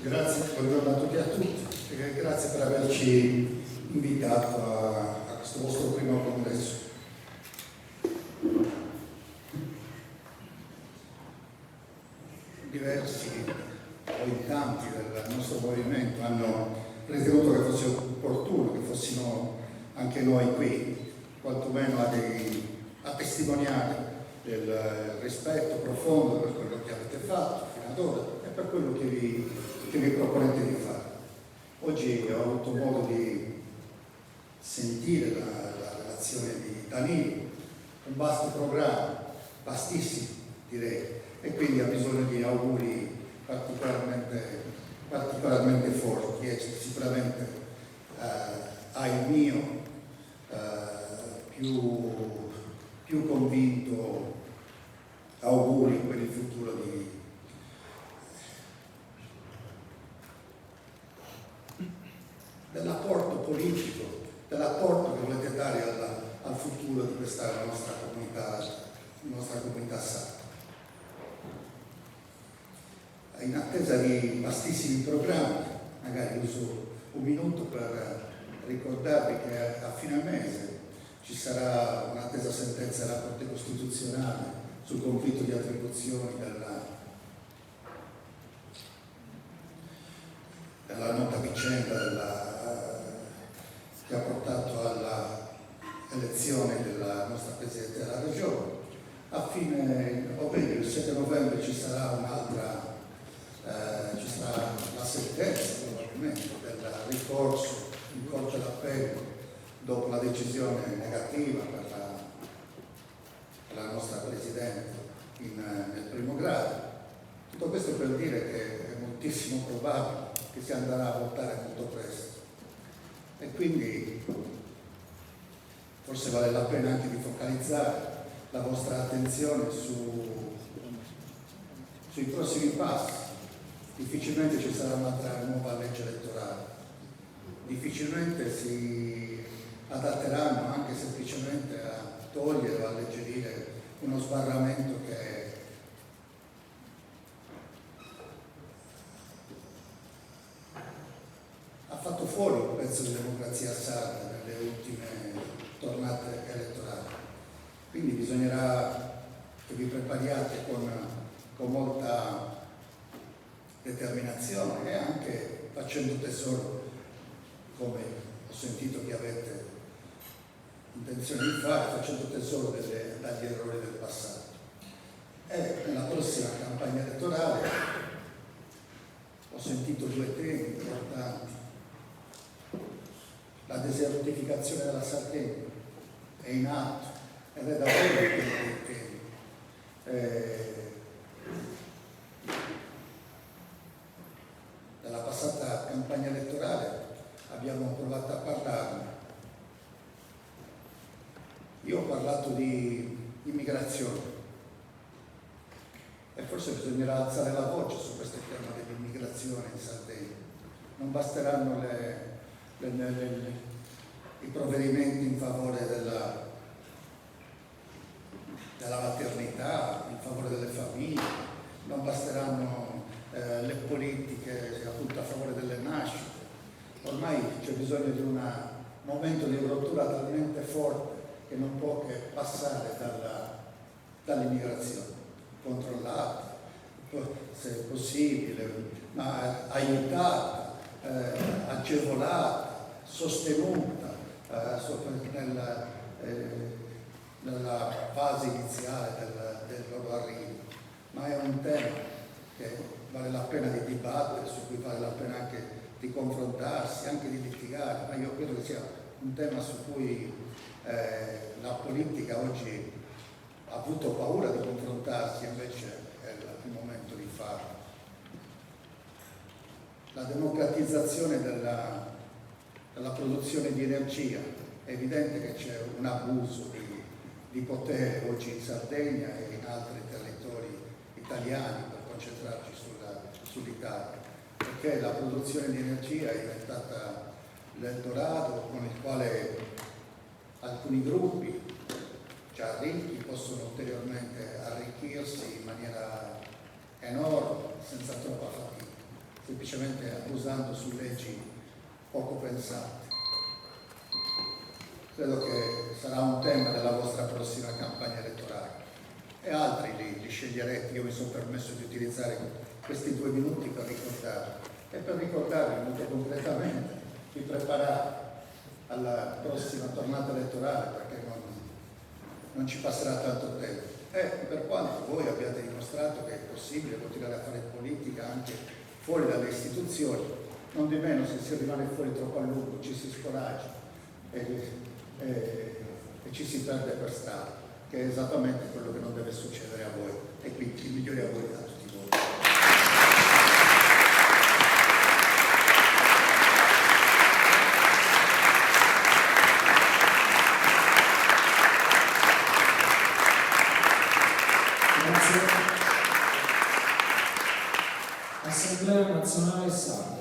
Grazie, buongiorno a tutti e a tutti. Grazie per averci invitato a questo vostro primo congresso. Diversi o in tanti del nostro movimento hanno ritenuto che fosse opportuno che fossimo anche noi qui, quantomeno a testimoniare del rispetto profondo per quello che avete fatto fino ad ora e per quello che vi proponete di fare. Oggi ho avuto modo di sentire la relazione di Danilo, un vasto programma, vastissimo direi, e quindi ha bisogno di auguri particolarmente forti e sicuramente ha il mio più convinto auguri per il futuro dell'apporto politico, dell'apporto che volete dare al futuro di questa nostra comunità sarda. In attesa di vastissimi programmi, magari uso un minuto per ricordarvi che a fine mese ci sarà un'attesa sentenza della Corte Costituzionale sul conflitto di attribuzioni della nota vicenda che ha portato all'elezione della nostra Presidente della Regione. A fine ovvero il 7 novembre ci sarà la sentenza probabilmente del ricorso in Corte d'Appello dopo la decisione negativa per la nostra Presidente nel primo grado. Tutto questo per dire che è moltissimo probabile che si andrà a votare molto presto e quindi forse vale la pena anche di focalizzare la vostra attenzione sui prossimi passi. Difficilmente ci sarà un'altra nuova legge elettorale, difficilmente si adatteranno anche semplicemente a togliere o alleggerire uno sbarramento che ha fatto fuori un pezzo di democrazia sarda nelle ultime tornate elettorali. Quindi bisognerà che vi prepariate con molta determinazione e anche facendo tesoro, come ho sentito che avete intenzione di fare, facendo tesoro dagli errori del passato. E nella prossima campagna elettorale ho sentito due temi importanti. La desertificazione della Sardegna è in atto ed è davvero uno dei temi. Nella passata campagna elettorale abbiamo provato a parlarne. Io ho parlato di immigrazione e forse bisognerà alzare la voce su questo tema dell'immigrazione in Sardegna. Non basteranno i provvedimenti in favore della maternità, in favore delle famiglie, non basteranno le politiche appunto a favore delle nascite. Ormai c'è bisogno di un momento di rottura talmente forte che non può che passare dall'immigrazione controllata, se possibile, ma aiutata, agevolata, sostenuta nella fase iniziale del loro arrivo. Ma è un tema che vale la pena di dibattere, su cui vale la pena anche di confrontarsi, anche di litigare, ma io credo che sia un tema su cui la politica oggi ha avuto paura di confrontarsi, invece è il momento di farlo. La democratizzazione della produzione di energia, è evidente che c'è un abuso di potere oggi in Sardegna e in altri territori italiani per concentrarci sull'Italia, perché la produzione di energia è diventata l'Eldorado con il quale alcuni gruppi già ricchi possono ulteriormente arricchirsi in maniera enorme, senza troppa fatica, semplicemente abusando su leggi poco pensate. Credo che sarà un tema della vostra prossima campagna elettorale e altri li sceglierete. Io mi sono permesso di utilizzare questi 2 minuti per ricordarvi e per ricordarvi molto concretamente di preparare alla prossima tornata elettorale, perché non ci passerà tanto tempo. E per quanto voi abbiate dimostrato che è possibile continuare a fare politica anche fuori dalle istituzioni, non di meno, se si rimane fuori troppo a lungo ci si scoraggia e ci si perde per strada, che è esattamente quello che non deve succedere a voi, e quindi il migliore a voi da tutti voi. Grazie. Assemblea Nazionale Sarda.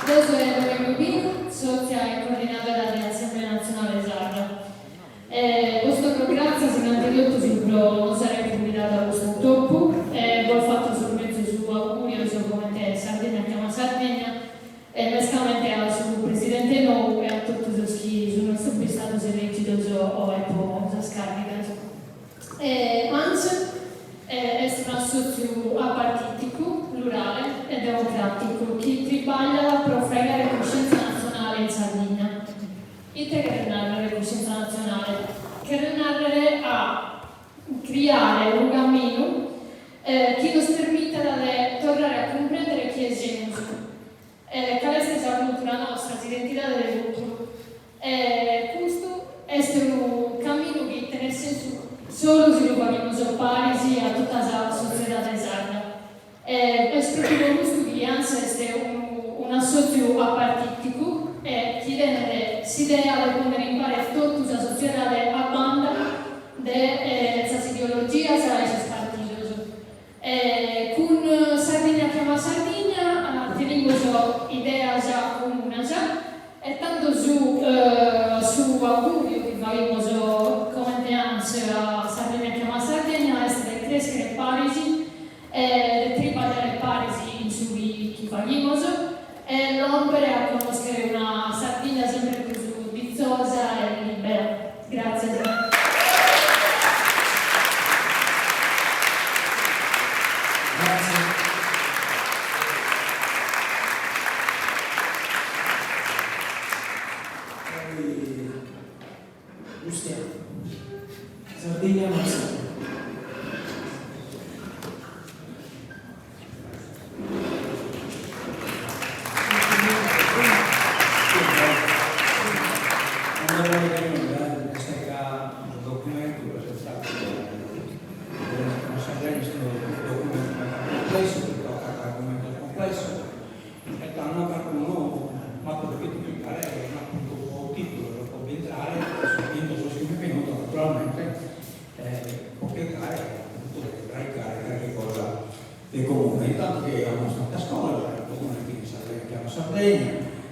Io sono Elena Rubino, socia e coordinadora dell'Assemblea Nazionale Sarda. Questo programma, innanzitutto, non sarei pubblicata questo toppo, ho fatto solamente su curioso come Sardegna chiama Sardegna, e mescamente al presidente nou e a tutti i che sono stati eletti o a scarica. ANS è un associazione apartitico, plurale e democratico che triballa per fregare la coscienza nazionale in Sardegna. Integrare la coscienza nazionale, che renare a creare un cammino che ci permetta di tornare a comprendere chi siamo, che è la stessa cultura nostra, l'identità dell'altro. Questo è un cammino che tiene senso solo se lo facciamo pari a tutta la società sarda. È proprio questo che ANS è un associo apartitico e che si deve poter imparare tutta la società a banda delle ideologie e dei partiti. Con Sardegna chiama Sardegna, teniamo idea già comune e tanto su augurio che facciamo come ANS a Sardegna chiama Sardegna è crescere parisi e tripagare parisi in su che facciamo e l'opera a conoscere una Sardegna sempre più viziosa e libera. Grazie. Sardegna Nazionale.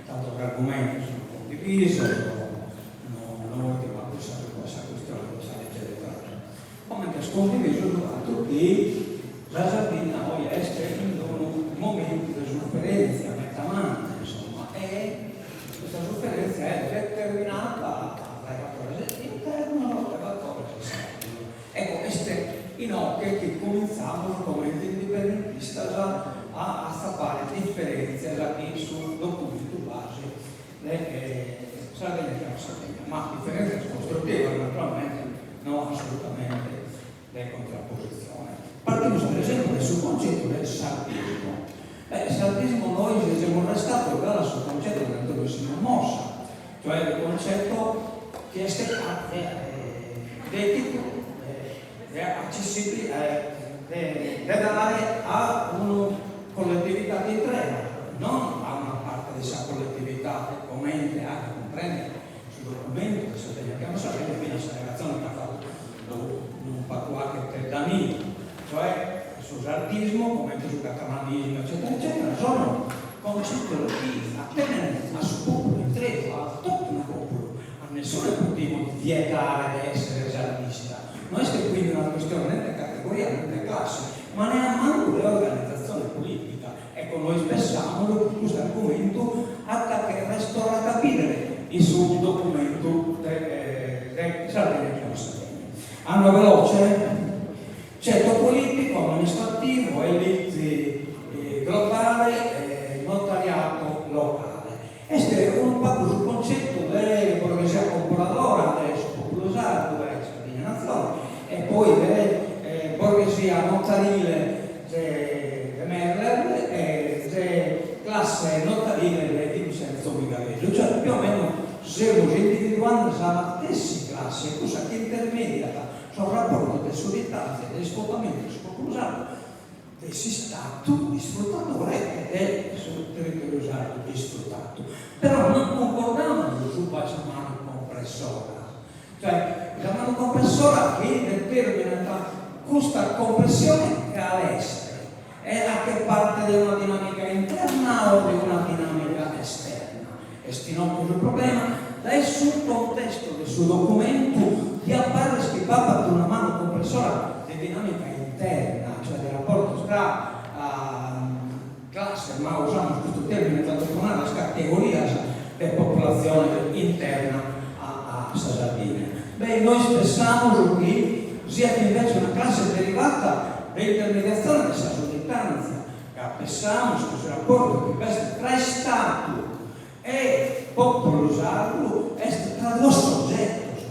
Tanto che argomenti sono condivisi, non ultima questa questione di questa legge elettorale. Come che scondiviso il fatto che la Sardegna oggi è in un momento di sofferenza, mettamante, insomma, e questa sofferenza è determinata dai fattori interni e dai fattori esterni. Ecco, queste inocche che cominciamo come indipendentista a stappare differenze su documenti base Sardegna chiama Sardegna, ma differenze costruttive naturalmente, non assolutamente le contrapposizioni. Partiamo per esempio sul concetto del sardismo. Il sardismo noi siamo restati sul concetto del dove siamo mossa, cioè il concetto che è etico, è accessibile, da dare a una collettività di tre, non a una parte di questa collettività che commenta, che comprende sul documento che Sardegna chiama Sardegna, fino a questa relazione che ha fatto un pattuato che è danino, cioè sul sardismo, come anche sul catalanismo, eccetera, eccetera, sono concetti relativi a tenere a suo popolo in tregua, a tutto un popolo. A nessuno è motivo di vietare di essere sardista. Non è che quindi è una questione né di categoria né di classe, ma neanche le organizzazioni politica. Ecco, noi spessiamo questo argomento hasta che resta da capire il suo documento del Sardegna che non Sardegna. Hanno veloce, ceto politico, amministrativo, elite globale, notariato locale. Questo è un po' sul concetto della borghesia comporadora, del popolo sardo, della Sardegna Nazione, e poi della borghesia notarile di Merler e della classe notarile di Vincenzo Vigareggio. Cioè più o meno stiamo individuando la stessa classe, cosa che intermedia sul rapporto di solidarietà e di sfruttamento sul popolo sardo si stato di sfruttatore ed è sul territorio sardo di sfruttato. Però non concordavano su questa mano compressora. Cioè, la mano compressora che determina questa compressione che all'estero è a che parte di una dinamica interna o di una dinamica esterna. E stinò il problema dal suo contesto del suo documento di appare scrivata per una mano compressora di dinamica interna, cioè del rapporto tra classe, ma usiamo questo termine tradizionale, la categoria della popolazione interna a Sardegna. Beh, noi spessiamo che sia che invece una classe derivata dall'intermediazione della solidarietà, che pensiamo questo rapporto che questi tra Stato e popolo sardo è tra due soggetti,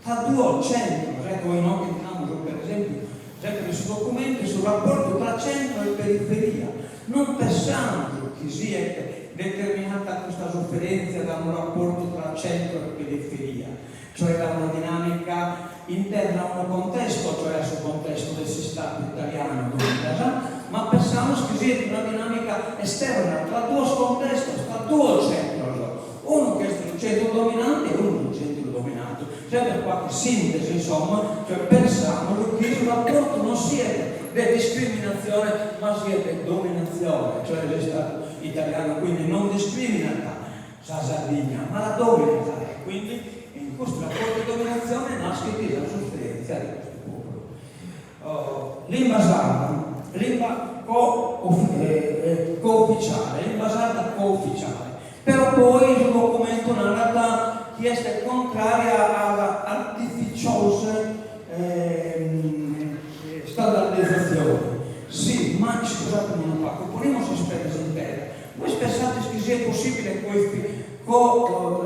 tra due centri. Noi non diciamo per esempio sempre sui documenti sul rapporto tra centro e periferia. Non pensiamo che sia determinata questa sofferenza da un rapporto tra centro e periferia, cioè da una dinamica interna a un contesto, cioè sul contesto del sistema italiano, ma pensiamo che sia una dinamica esterna tra due contesti, tra due centri, uno che è il centro dominante e uno il centro dominato. Cioè per qualche sintesi, insomma, cioè pensiamo che il rapporto non sia di discriminazione, ma sia di dominazione, cioè lo Stato italiano quindi non discrimina la Sardegna, ma la domina. Quindi in questo rapporto di dominazione nasce la sofferenza di questo popolo. Lingua sarda, lingua co-ufficiale, lingua sarda co-ufficiale, però poi il documento narra che è contraria alla artificiosa standardizzazione. Sì, ma scusate non fa, componiamo si spesa intera. Voi pensate che sia possibile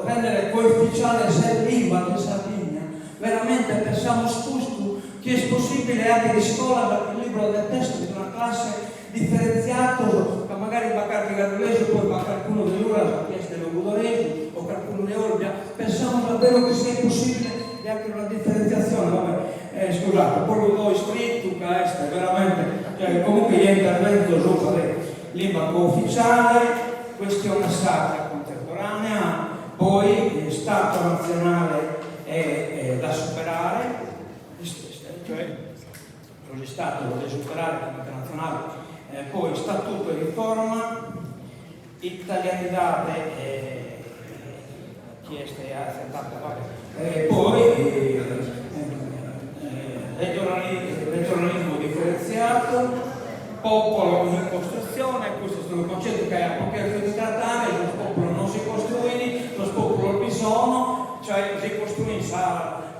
rendere coefficiale la lingua di Sardegna? Veramente pensiamo scusto che è possibile anche di scuola il libro del testo di una classe differenziato, che magari va a Garulese, poi va a qualcuno di loro la chiesa dello Budolese o qualcuno di Olbia. Pensiamo davvero che sia possibile anche una differenziazione. Vabbè, scusate, poi lo do iscritto, che è veramente, comunque gli intervento su lingua co-ufficiale, questione sacra contemporanea, poi Stato nazionale è da superare, cioè lo Stato lo deve superare come internazionale, poi Statuto e riforma, italianità chieste a 70 poi regionalismo differenziato, popolo in costruzione, questo è un concetto che ha poche di trattare, lo popolo non si costruisce, lo popolo bisogno, cioè si costruisce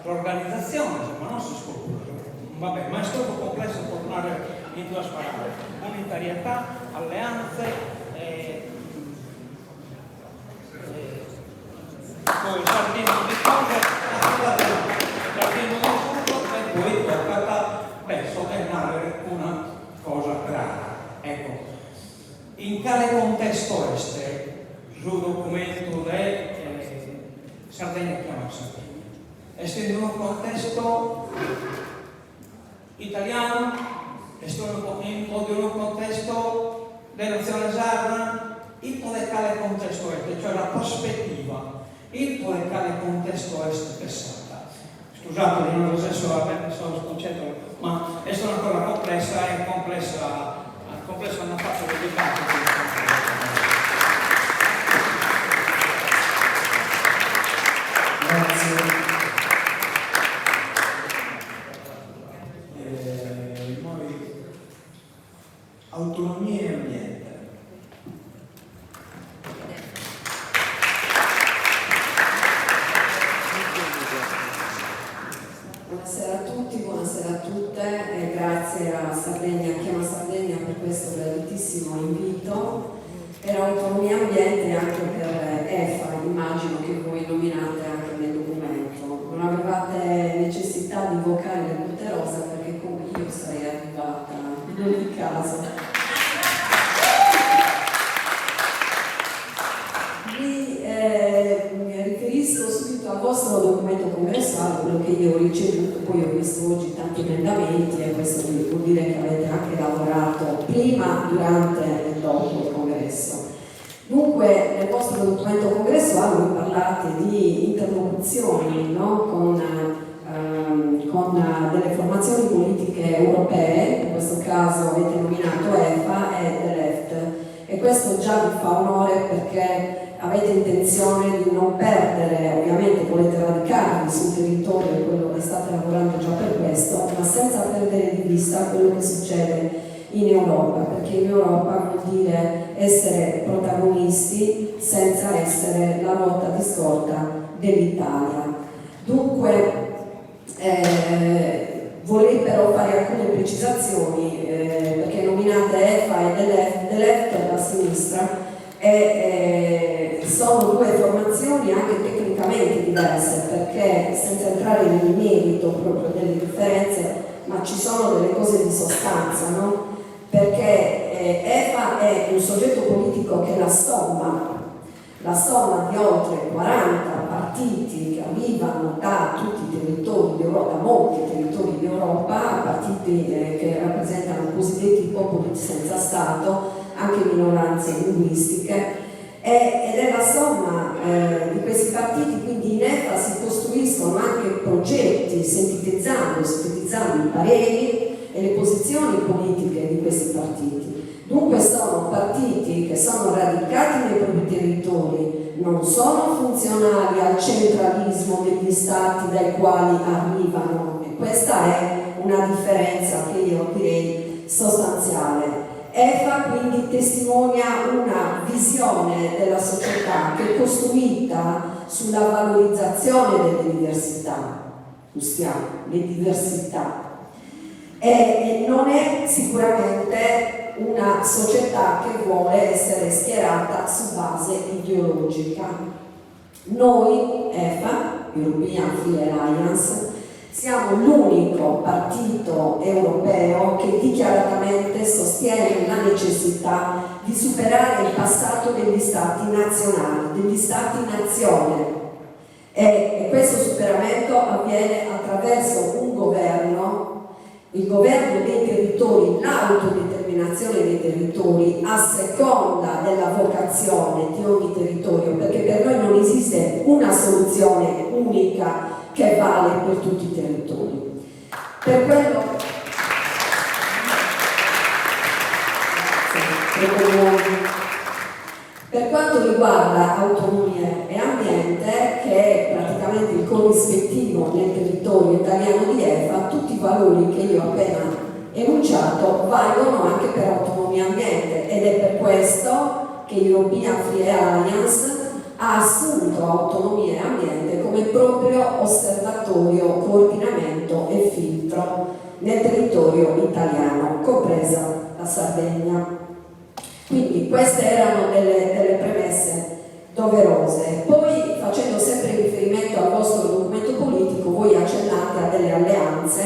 l'organizzazione, ma non si scopre. Vabbè, ma è stato complesso tornare in due parole. Unitarietà, alleanze, poi Sardegna di cose, Sardegna di tutto e poi tocca sottolineare una cosa clara. Ecco, in quale contesto è sul documento di Sardegna chiama Sardegna? È in un contesto italiano, è in un contesto della nazione sarda, in quale contesto è, cioè la prospettiva. Il quale contesto è pensata. Scusate, non lo stesso, solo concetto ma è stata ancora complessa e complessa una faccia dedicata. Grazie. Noi, autonomia e ambiente. Buonasera a tutti, buonasera a tutte e grazie a Sardegna, a Chiama Sardegna per questo graditissimo invito. Per autonomia e ambiente anche per EFA, immagino che voi nominate anche nel documento. Non avevate necessità di invocare le Butte Rosa perché come io sarei arrivata in ogni caso. Mi riferisco subito al vostro documento congressuale, quello che io ho ricevuto, poi ho visto oggi tanti emendamenti e questo vuol dire che avete anche lavorato prima, durante e dopo il congresso. Dunque, nel vostro documento congressuale voi parlate di interlocuzioni, no? con delle formazioni politiche europee, in questo caso avete nominato EFA e The Left, e questo già vi fa onore perché avete intenzione di non perdere, ovviamente volete radicarvi sul territorio e quello che state lavorando già per questo, ma senza perdere di vista quello che succede in Europa, perché in Europa vuol dire essere protagonisti senza essere la ruota di scorta dell'Italia. Dunque vorrei però fare alcune precisazioni perché nominate EFA e The Left alla sinistra sono due formazioni anche tecnicamente diverse, perché senza entrare nel merito proprio delle differenze, ma ci sono delle cose di sostanza, no? Perché EFA è un soggetto politico che è la somma di oltre 40 partiti che arrivano da tutti i territori d'Europa, molti territori d'Europa, partiti che rappresentano i cosiddetti popoli senza Stato, anche minoranze linguistiche, ed è la somma di questi partiti, quindi in EFA si costruiscono anche progetti sintetizzando i pareri e le posizioni politiche di questi partiti. Dunque sono partiti che sono radicati nei propri territori, non sono funzionali al centralismo degli stati dai quali arrivano, e questa è una differenza che io direi sostanziale. EFA quindi testimonia una visione della società che è costruita sulla valorizzazione delle diversità, le diversità, e non è sicuramente una società che vuole essere schierata su base ideologica. Noi, EFA, European Free Alliance, siamo l'unico partito europeo che dichiaratamente sostiene la necessità di superare il passato degli stati nazionali, degli stati-nazione, e questo superamento avviene attraverso un governo, il governo dei territori, l'autodeterminazione dei territori a seconda della vocazione di ogni territorio, perché per noi non esiste una soluzione unica che vale per tutti i territori. Per quello per quanto riguarda autonomia e ambiente, che è praticamente il corrispettivo nel territorio italiano di EFA, tutti i valori che io ho appena enunciato valgono anche per autonomia e ambiente, ed è per questo che European Free Alliance ha assunto autonomia e ambiente come proprio osservatorio, coordinamento e filtro nel territorio italiano, compresa la Sardegna. Quindi queste erano delle premesse doverose. Poi, facendo sempre riferimento al vostro documento politico, voi accennate a delle alleanze,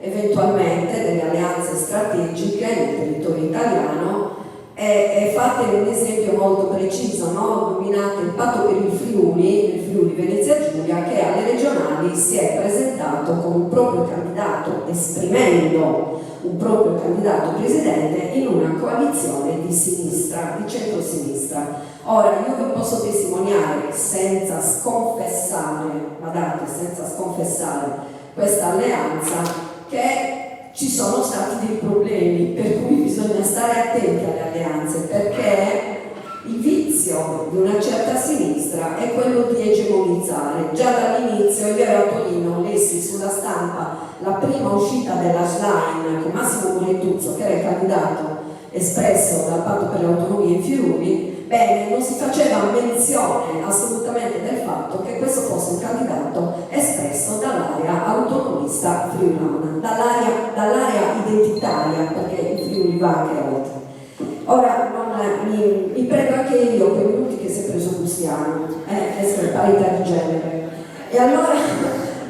eventualmente delle alleanze strategiche nel territorio italiano, e fate un esempio molto preciso, no? Nominate il Patto per il Friuli Venezia Giulia, che alle regionali si è presentato con un proprio candidato, esprimendo un proprio candidato presidente in una coalizione di sinistra, di centro-sinistra. Ora, io vi posso testimoniare senza sconfessare, guardate, senza sconfessare questa alleanza, che ci sono stati dei problemi, per cui bisogna stare attenti alle alleanze, perché il vizio di una certa sinistra è quello di egemonizzare. Già dall'inizio, io ero a Torino, lessi sulla stampa la prima uscita della Schlein con Massimo Muretuzzo, che era il candidato espresso dal Patto per le Autonomie in Friuli. Bene, non si faceva menzione assolutamente del fatto che questo fosse un candidato espresso dall'area autonomista friulana, dall'area identitaria, perché il Friuli va anche oltre. Ora mi prendo anche io quei minuti che si è preso Bustiano, essere parità di genere. E allora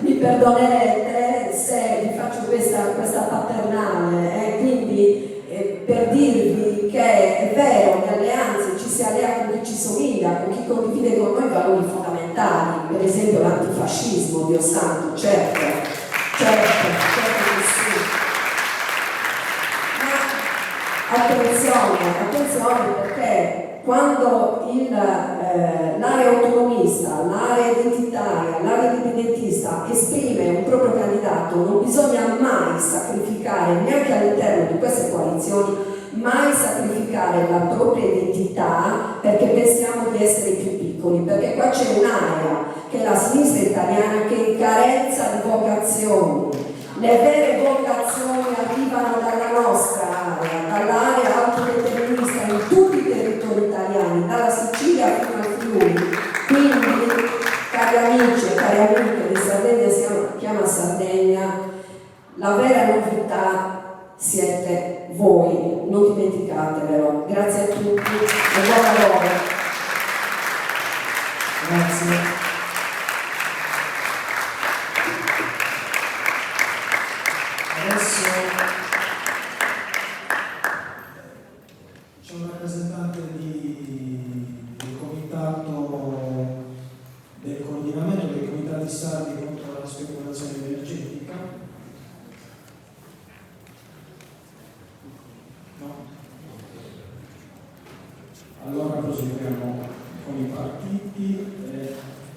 mi perdonerete se vi faccio questa paternale, quindi per dirvi che è vero, le alleanze ci si allea con chi ci somiglia, con chi condivide con noi valori fondamentali, per esempio l'antifascismo, Dio santo, certo che sì. Ma attenzione perché quando l'area autonomista, l'area identitaria, l'area indipendentista esprime un proprio candidato, non bisogna mai sacrificare, neanche all'interno di queste coalizioni, mai sacrificare la propria identità perché pensiamo di essere i più piccoli, perché qua c'è un'area che è la sinistra italiana che è in carenza di vocazioni. Le vere vocazioni arrivano dalla nostra area, dall'area autodeterminista in tutti i territori italiani, dalla Sicilia fino al Friuli. Quindi, cari amici e cari amiche di Sardegna si chiama Sardegna, la vera novità siete voi, non dimenticatevelo. Grazie a tutti e buon lavoro. Grazie. Adesso c'è un rappresentante del comitato del coordinamento dei comitati sardi contro la speculazione energetica. No? Allora proseguiamo con i partiti.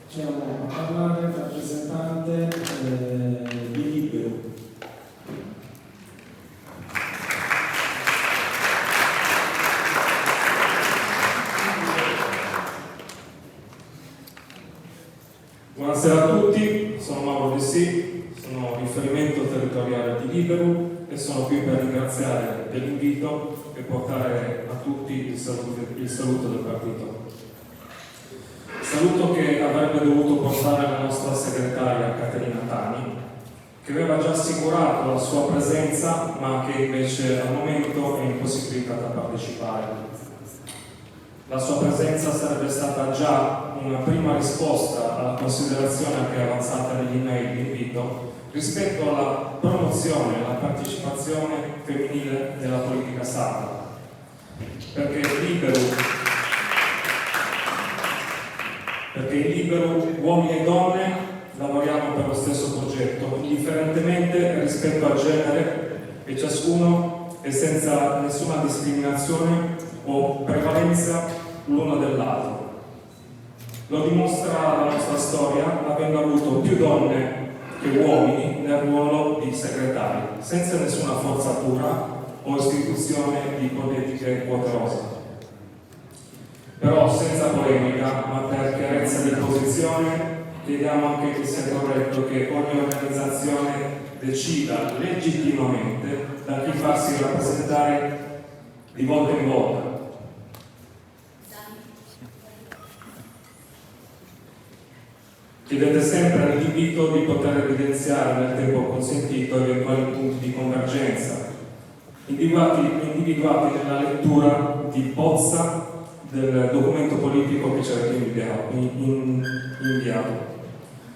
Chiamo a parlare il rappresentante di Libero. Buonasera a tutti, sono Mauro De Sì, sono riferimento territoriale di Libero e sono qui per ringraziare dell'invito e portare a tutti il saluto del partito. Saluto che avrebbe dovuto portare la nostra segretaria Caterina Tani, che aveva già assicurato la sua presenza ma che invece al momento è impossibilitata a partecipare. La sua presenza sarebbe stata già una prima risposta alla considerazione anche avanzata nell'email di invito rispetto alla promozione e alla partecipazione femminile nella politica sarda. Perché in Libero uomini e donne lavoriamo per lo stesso progetto, indifferentemente rispetto al genere, e ciascuno è senza nessuna discriminazione o prevalenza l'uno dell'altro. Lo dimostra la nostra storia, avendo avuto più donne che uomini nel ruolo di segretari, senza nessuna forzatura o istituzione di ipotetiche quote rosa. Però senza polemica, ma per chiarezza di posizione, chiediamo anche che sia corretto che ogni organizzazione decida legittimamente da chi farsi rappresentare di volta in volta. Chiedete sempre all'invito di poter evidenziare nel tempo consentito eventuali punti di convergenza, individuati nella lettura di bozza del documento politico che ci avete inviato.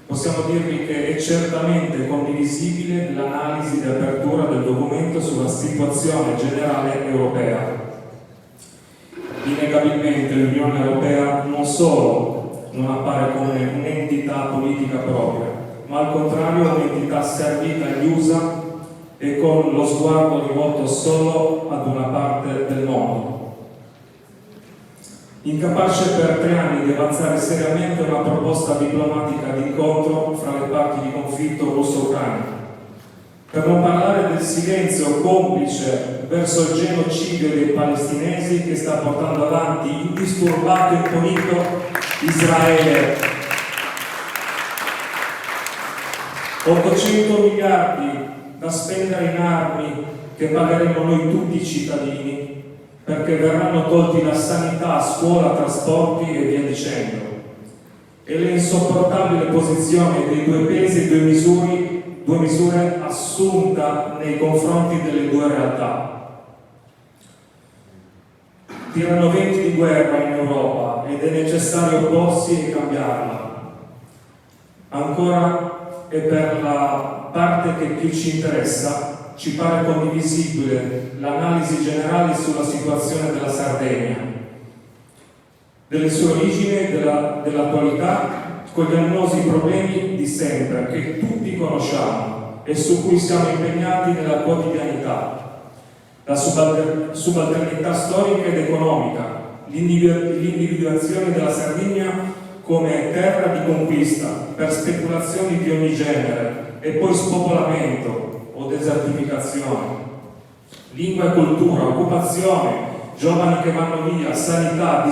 Possiamo dirvi che è certamente condivisibile l'analisi di apertura del documento sulla situazione generale europea. Innegabilmente l'Unione Europea non solo non appare come un'entità politica propria, ma al contrario un'entità servita agli USA e con lo sguardo rivolto solo ad una parte del mondo. Incapace per 3 anni di avanzare seriamente una proposta diplomatica di incontro fra le parti di conflitto russo-ucraino, Per non parlare del silenzio complice verso il genocidio dei palestinesi che sta portando avanti indisturbato e impunito Israele. 800 miliardi da spendere in armi che pagheremo noi tutti i cittadini, perché verranno tolti la sanità, scuola, trasporti e via dicendo. E le insopportabili posizioni dei due pesi e due misure assunta nei confronti delle due realtà. Tirano venti di guerra in Europa ed è necessario opporsi e cambiarla. Ancora, e per la parte che più ci interessa, ci pare condivisibile l'analisi generale sulla situazione della Sardegna, delle sue origini e dell'attualità, con gli annosi problemi di sempre che tutti conosciamo e su cui siamo impegnati nella quotidianità: la subalternità storica ed economica, l'individuazione della Sardegna come terra di conquista per speculazioni di ogni genere e poi spopolamento o desertificazione, lingua e cultura, occupazione, giovani che vanno via, sanità,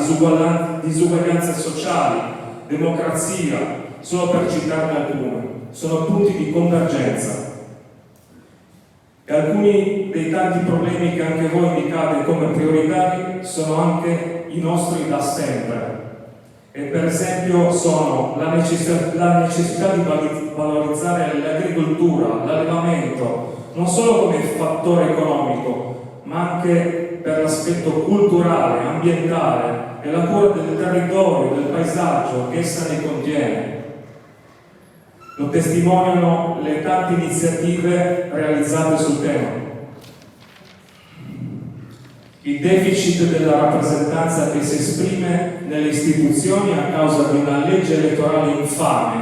disuguaglianze sociali, democrazia, solo per citarne alcune. Sono punti di convergenza. E alcuni dei tanti problemi che anche voi indicate come prioritari sono anche i nostri da sempre. E per esempio sono la necessità di valorizzare l'agricoltura, l'allevamento, non solo come fattore economico, ma anche per l'aspetto culturale, ambientale e la cura del territorio, del paesaggio che essa ne contiene. Lo testimoniano le tante iniziative realizzate sul tema. Il deficit della rappresentanza che si esprime nelle istituzioni a causa di una legge elettorale infame,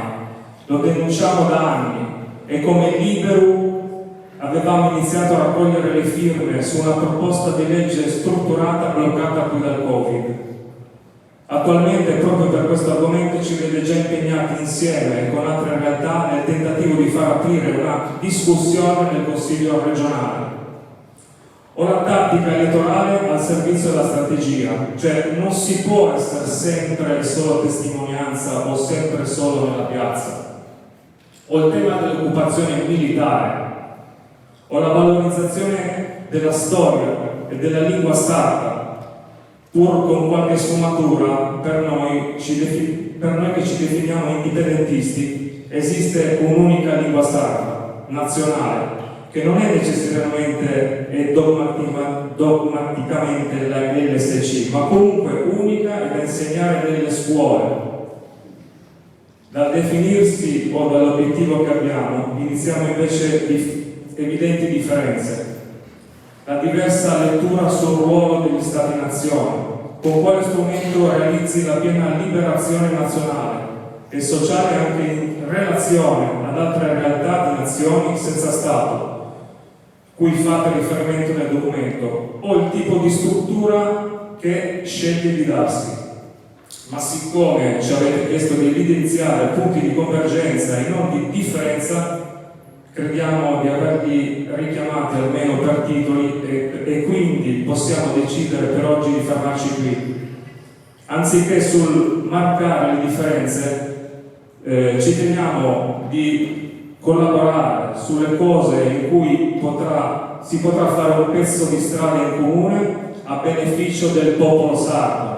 lo denunciamo da anni e come Liberu avevamo iniziato a raccogliere le firme su una proposta di legge strutturata bloccata qui dal Covid. Attualmente, proprio per questo argomento, ci vede già impegnati insieme con altre realtà nel tentativo di far aprire una discussione nel Consiglio regionale. O la tattica elettorale al servizio della strategia, cioè non si può essere sempre solo testimonianza o sempre solo nella piazza. O il tema dell'occupazione militare, o la valorizzazione della storia e della lingua sarda, pur con qualche sfumatura. Per noi che ci definiamo indipendentisti, esiste un'unica lingua sarda, nazionale, che non è necessariamente e dogmaticamente la LSC, ma comunque unica e da insegnare nelle scuole. Dal definirsi o dall'obiettivo che abbiamo, iniziamo invece evidenti differenze. La diversa lettura sul ruolo degli Stati-nazione, con quale strumento realizzi la piena liberazione nazionale e sociale anche in relazione ad altre realtà di nazioni senza Stato, cui fate riferimento nel documento, o il tipo di struttura che sceglie di darsi. Ma siccome ci avete chiesto di evidenziare punti di convergenza e non di differenza, crediamo di averli richiamati almeno per titoli e quindi possiamo decidere per oggi di fermarci qui. Anziché sul marcare le differenze, ci teniamo di collaborare sulle cose in cui si potrà fare un pezzo di strada in comune a beneficio del popolo sardo.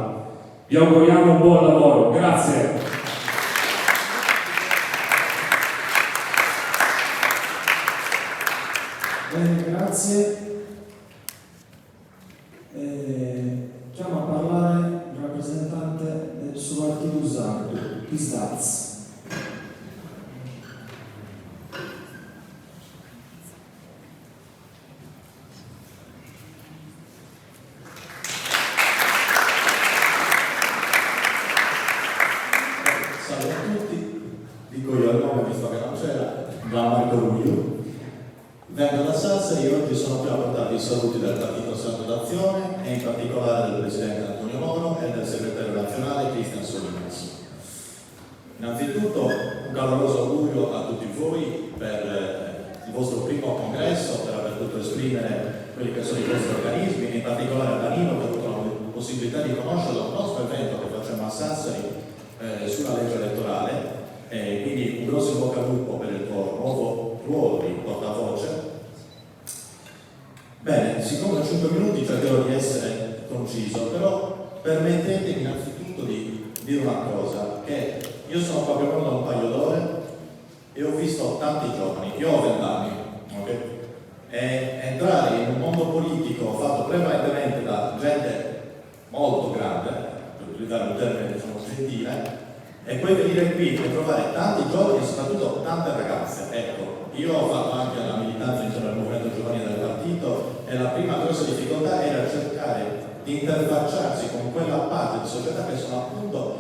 Vi auguriamo un buon lavoro. Grazie. Bene, grazie. Chiamo a parlare il rappresentante del subalterno sardo, Pisdaz. Salve a tutti, dico io il nome visto che non c'era, da Marco Ruglio. Vengo da Sassari e oggi sono qui a portarvi i saluti del Partito Sardo d'Azione e in particolare del Presidente Antonio Moro e del Segretario Nazionale Cristian Solinas. Innanzitutto un caloroso augurio a tutti voi per il vostro primo congresso per aver potuto esprimere quelli che sono i vostri organismi, e in particolare Danilo che ha avuto la possibilità di conoscerlo, un nostro evento che facciamo a Sassari sulla legge elettorale, quindi un grosso in bocca al lupo per il tuo nuovo ruolo di portavoce. Bene, siccome ho 5 minuti cercherò di essere conciso, però permettetemi innanzitutto di dire una cosa, che io sono qua più o meno da un paio d'ore e ho visto tanti giovani, io ho 20 anni, ok? E entrare in un mondo politico fatto prevalentemente da gente molto grande, per utilizzare un termine diciamo gentile, e poi venire qui e trovare tanti giovani e soprattutto tante ragazze. Ecco, io ho fatto anche la militanza intorno al movimento giovanile del partito e la prima grossa difficoltà era cercare di interfacciarsi con quella parte di società che sono appunto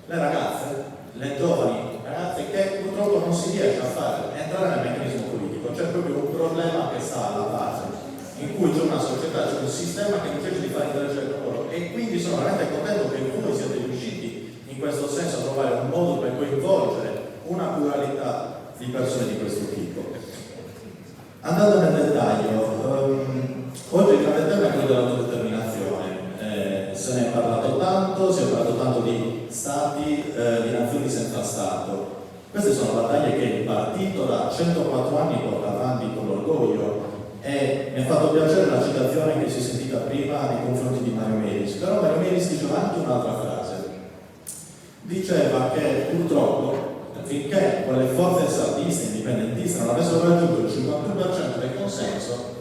le ragazze, le giovani ragazze che purtroppo non si riesce a fare entrare nel meccanismo politico. C'è proprio un problema che sta alla base, in cui c'è una società, c'è un sistema che non riesce di fare interagire con loro, e quindi sono veramente contento che voi siete riusciti in questo senso a trovare un modo per coinvolgere una pluralità di persone di questo tipo. Andando nel dettaglio, oggi il grande tema è quello dell'autodeterminazione. Se ne è parlato tanto, si è parlato tanto di stati, di nazioni senza Stato. Queste sono battaglie che il partito da 104 anni porta avanti con orgoglio, e mi ha fatto piacere la citazione che si è sentita prima nei confronti di Mario Melis, però Mario Melis diceva anche un'altra frase. Diceva che purtroppo finché quelle forze saldiste indipendentiste non avessero raggiunto il 51% del consenso,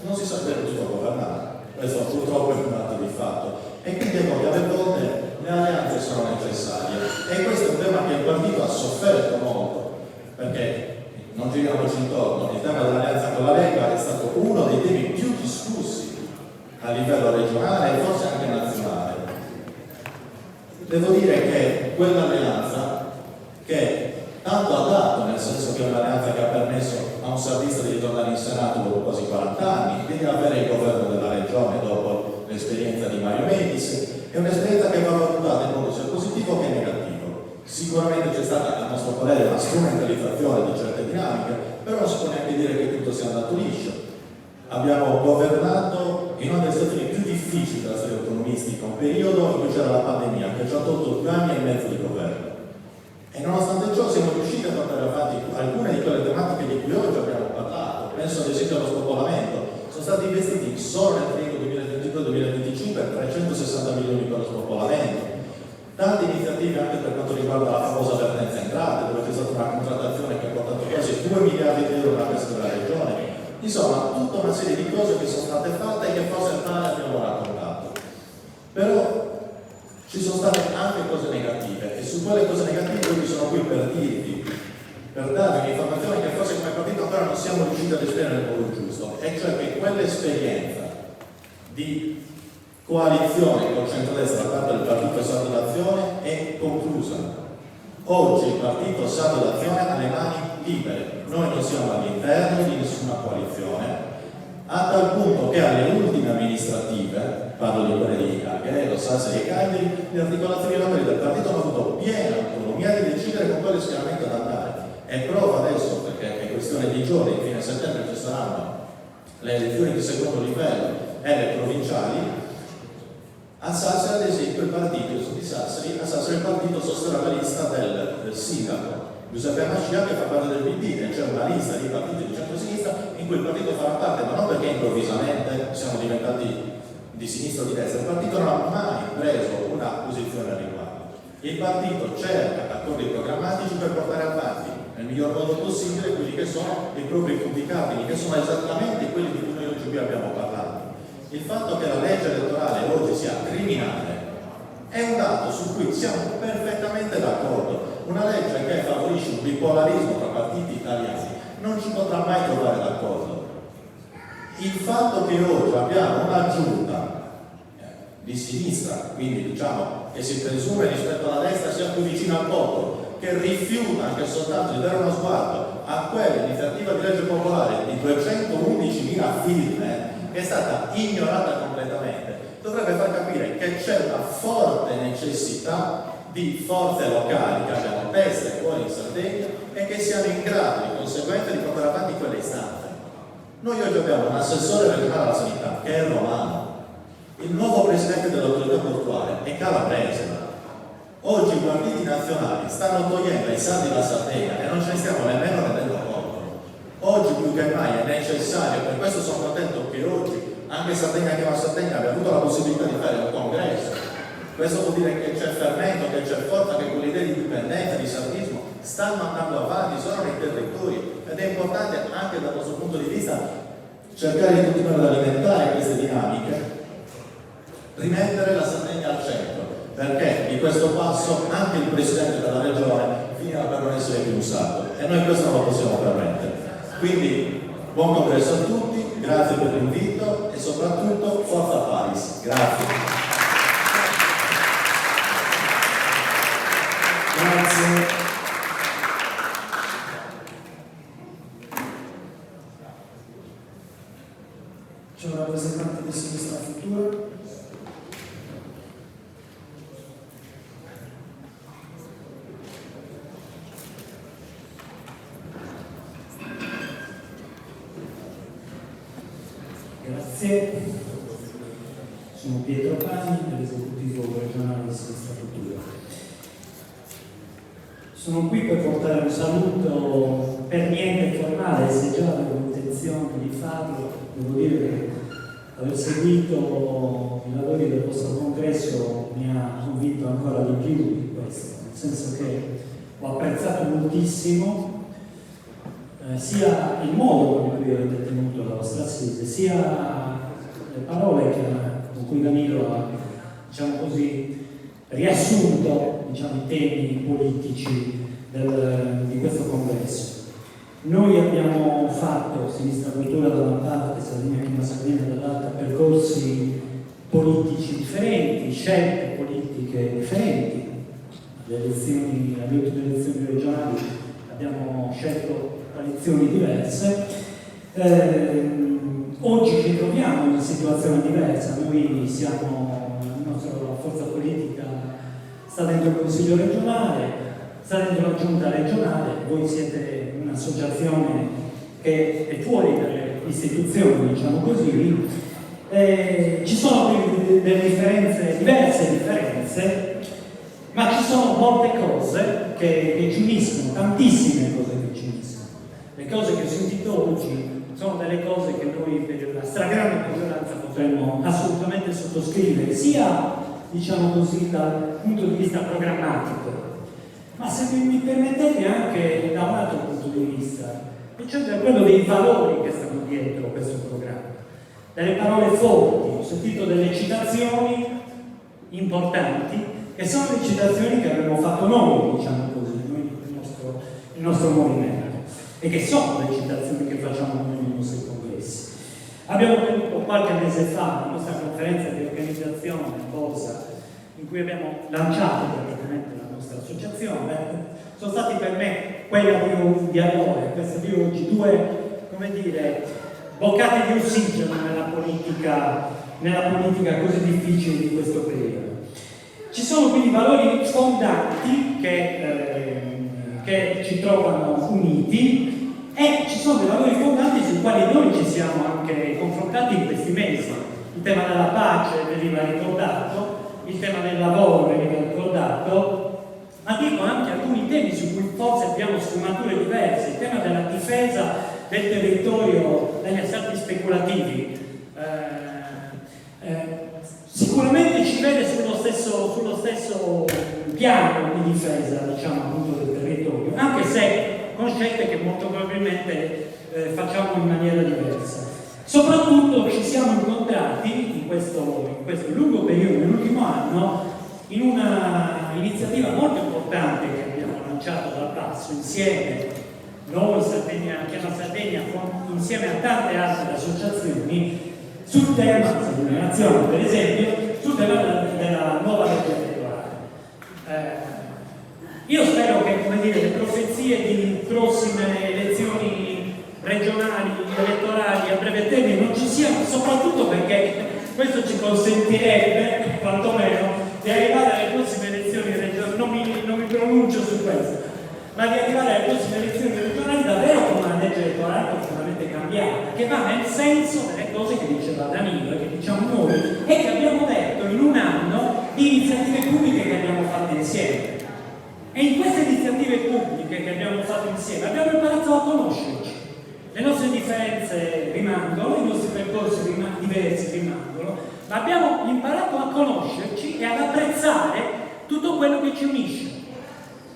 non si sarebbe potuto governare. Questo purtroppo è un dato di fatto. E quindi ecco che alle volte le alleanze sono necessarie. E questo è un tema che il partito ha sofferto molto, perché non giriamoci intorno, il tema dell'alleanza con la Lega è stato uno dei temi più discussi a livello regionale e forse anche nazionale. Devo dire che quell'alleanza, che tanto ha dato, nel senso che è un'alleanza che ha permesso a un salvista di ritornare in Senato dopo quasi 40 anni, di avere il governo della regione dopo l'esperienza di Mario Melis, è un'esperienza che va valutata in modo sia positivo che negativo. Sicuramente c'è stata, a nostro parere, una strumentalizzazione di certe dinamiche, però non si può neanche dire che tutto sia andato liscio. Abbiamo governato in una delle situazioni più difficili della storia autonomistica, un periodo in cui c'era la pandemia, che ci ha tolto 2 anni e mezzo di governo. E nonostante ciò siamo riusciti a portare avanti alcune di quelle tematiche di cui oggi abbiamo parlato. Penso ad esempio allo spopolamento. Sono stati investiti solo nel periodo 2022-2025 360 milioni per lo spopolamento. Tante iniziative anche per quanto riguarda la famosa vertenza entrate, dove c'è stata una contrattazione che ha portato quasi 2 miliardi di euro alla testa della regione. Insomma, tutta una serie di cose che sono state fatte e che forse male abbiamo raccontato. Però ci sono state anche cose negative, e su quelle cose negative io sono qui per dirvi, per darvi un'informazione che forse come partito ancora non siamo riusciti ad esprimere nel modo giusto, e cioè che quell'esperienza di coalizione col centrodestra da parte del partito Saldo d'Azione è conclusa. Oggi il partito Saldo d'Azione ha le mani libere, noi non siamo all'interno di nessuna coalizione, a tal punto che alle ultime amministrative, parlo di quelle di Alghero, Sassari e Cagliari, le articolazioni locali del partito hanno avuto piena autonomia di decidere con quale schieramento ad andare. E prova adesso, perché è questione di giorni, fine settembre ci saranno le elezioni di secondo livello e le provinciali. A Sassari, ad esempio, il partito di Sassari, a Sassari il partito sosterrà la lista del sindaco Giuseppe Mascia, che fa parte del PD, e c'è una lista di partiti di centro-sinistra in cui il partito farà parte, ma non perché improvvisamente siamo diventati di sinistra o di destra. Il partito non ha mai preso una posizione al riguardo. Il partito cerca accordi programmatici per portare avanti nel miglior modo possibile quelli che sono i propri punti cardini, che sono esattamente quelli di cui noi oggi qui abbiamo parlato. Il fatto che la legge elettorale oggi sia criminale è un dato su cui siamo perfettamente d'accordo. Una legge che favorisce un bipolarismo tra partiti italiani non ci potrà mai trovare d'accordo. Il fatto che oggi abbiamo una giunta di sinistra, quindi diciamo che si presume rispetto alla destra sia più vicina al popolo, che rifiuta anche soltanto di dare uno sguardo a quell'iniziativa di legge popolare di 211.000 firme, che è stata ignorata completamente, dovrebbe far capire che c'è una forte necessità di forze locali che abbiamo testa e cuore in Sardegna e che siano in grado di conseguenza di portare avanti quelle istanze. Noi oggi abbiamo un assessore regionale alla sanità che è romano, il nuovo presidente dell'autorità portuale è calabrese. Oggi i partiti nazionali stanno togliendo ai sardi la Sardegna e non ce ne stiamo nemmeno rendendo conto. Oggi più che mai è necessario, per questo sono contento che oggi anche Sardegna Chiama Sardegna abbia avuto la possibilità di fare un congresso. Questo vuol dire che c'è fermento, che c'è forza, che quelle idee di dipendenza, di sardismo stanno andando avanti, sono nei territori ed è importante anche dal nostro punto di vista cercare di continuare ad alimentare queste dinamiche, rimettere la Sardegna al centro, perché di questo passo anche il presidente della regione finirà per non essere più usato e noi questo non lo possiamo permettere. Quindi buon congresso a tutti, grazie per l'invito e soprattutto forza Paris. Grazie. Grazie. C'è un rappresentante di Sinistra Futura. Grazie, sono Pietro Pani, dell'esecutivo regionale di Sinistra Futura. Sono qui per portare un saluto per niente formale, se già avevo intenzione di farlo. Devo dire che aver seguito i lavori del vostro congresso mi ha convinto ancora di più di questo, nel senso che ho apprezzato moltissimo sia il modo con cui avete tenuto la vostra assise, sia le parole con cui Danilo ha, diciamo così, riassunto, diciamo, i temi politici di questo congresso. Noi abbiamo fatto, Sinistra Cultura da una parte, Sardegna Chiama Sardegna dall'altra, percorsi politici differenti, scelte politiche differenti. Le ultime elezioni regionali abbiamo scelto coalizioni diverse. Oggi ci troviamo in una situazione diversa, noi siamo, la nostra forza politica sta dentro il Consiglio regionale, sta dentro la Giunta regionale, voi siete un'associazione che è fuori dalle istituzioni, diciamo così. Ci sono quindi delle diverse differenze, ma ci sono molte cose che ci uniscono, tantissime cose che ci uniscono. Le cose che ho sentito oggi sono delle cose che noi per la stragrande maggioranza potremmo assolutamente sottoscrivere, sia, diciamo così, dal punto di vista programmatico, ma se mi permettete anche da un altro punto di vista, e cioè da quello dei valori che stanno dietro questo programma. Delle parole forti, ho sentito delle citazioni importanti, che sono le citazioni che abbiamo fatto noi, diciamo così, noi, il nostro movimento, e che sono le citazioni che facciamo noi nei nostri congressi. Abbiamo tenuto qualche mese fa la nostra conferenza di organizzazione Borsa, in cui abbiamo lanciato praticamente la nostra associazione. Sono stati per me quella di allora e questa di oggi due, come dire, boccate di ossigeno nella politica così difficile di questo periodo. Ci sono quindi valori fondanti che ci trovano uniti e ci sono dei valori fondanti sui quali noi ci siamo anche confrontati in questi mesi. Il tema della pace veniva ricordato, il tema del lavoro veniva ricordato, ma dico anche alcuni temi su cui forse abbiamo sfumature diverse, il tema della difesa del territorio dagli assalti speculativi. Sicuramente ci vede sullo stesso piano di difesa, diciamo, appunto, del territorio, anche se con scelte che molto probabilmente facciamo in maniera diversa. Soprattutto ci siamo incontrati in questo lungo periodo, nell'ultimo anno, in una iniziativa molto importante che abbiamo lanciato dal basso insieme, noi Sardegna Chiama Sardegna, insieme a tante altre associazioni, sul tema, Sardegna Nazione per esempio, sul tema della nuova legge elettorale. Io spero che, come dire, le profezie di prossime elezioni regionali, elettorali a breve termine non ci siano, soprattutto perché questo ci consentirebbe, quantomeno, di arrivare alle prossime elezioni regionali. Non mi pronuncio su questo, ma di arrivare alle prossime elezioni regionali davvero con una legge elettorale completamente cambiata, che va nel senso delle cose che diceva Danilo e che diciamo noi e che abbiamo detto in un anno di iniziative pubbliche che abbiamo fatto insieme. E in queste iniziative pubbliche che abbiamo fatto insieme abbiamo imparato a conoscerci. Le nostre differenze rimangono, i nostri percorsi diversi rimangono, ma abbiamo imparato a conoscerci e ad apprezzare tutto quello che ci unisce.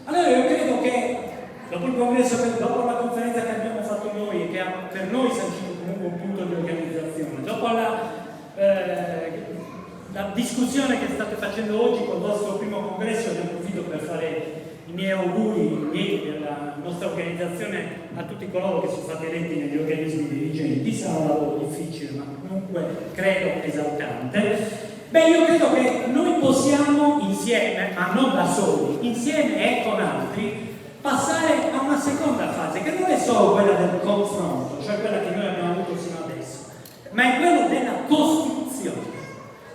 Allora io credo che dopo il congresso, dopo la conferenza che abbiamo fatto noi e che ha per noi sancito comunque un punto di organizzazione, dopo la discussione che state facendo oggi col vostro primo congresso, ne approfitto per fare i miei auguri della nostra organizzazione a tutti coloro che sono stati eletti negli organismi dirigenti. Sarà un lavoro difficile, ma comunque credo esaltante. Beh, io credo che noi possiamo insieme, ma non da soli, insieme e con altri, passare a una seconda fase, che non è solo quella del confronto, cioè quella che noi abbiamo avuto fino adesso, ma è quella della costruzione.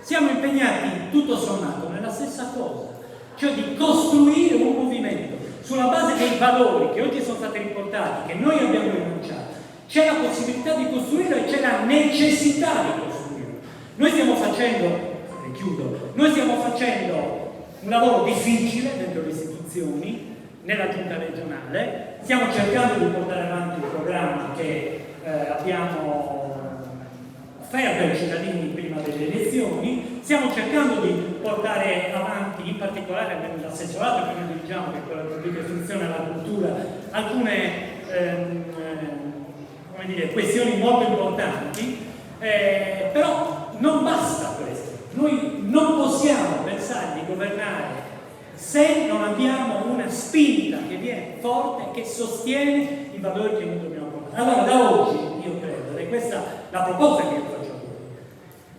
Siamo impegnati tutto sommato nella stessa cosa, cioè di costruire un movimento sulla base dei valori che oggi sono stati riportati, che noi abbiamo enunciato. C'è la possibilità di costruirlo e c'è la necessità di costruirlo. Noi stiamo facendo un lavoro difficile dentro le istituzioni, nella giunta regionale, stiamo cercando di portare avanti il programma che abbiamo offerto ai cittadini prima delle elezioni, stiamo cercando di portare avanti, in particolare nell'assessorato che noi dirigiamo, che è quello della pubblica istruzione e alla cultura, alcune questioni molto importanti, però non basta questo. Noi non possiamo pensare di governare se non abbiamo una spinta che viene forte, che sostiene i valori che noi dobbiamo portare. Allora da oggi, io credo, ed è questa la proposta che io faccio a voi,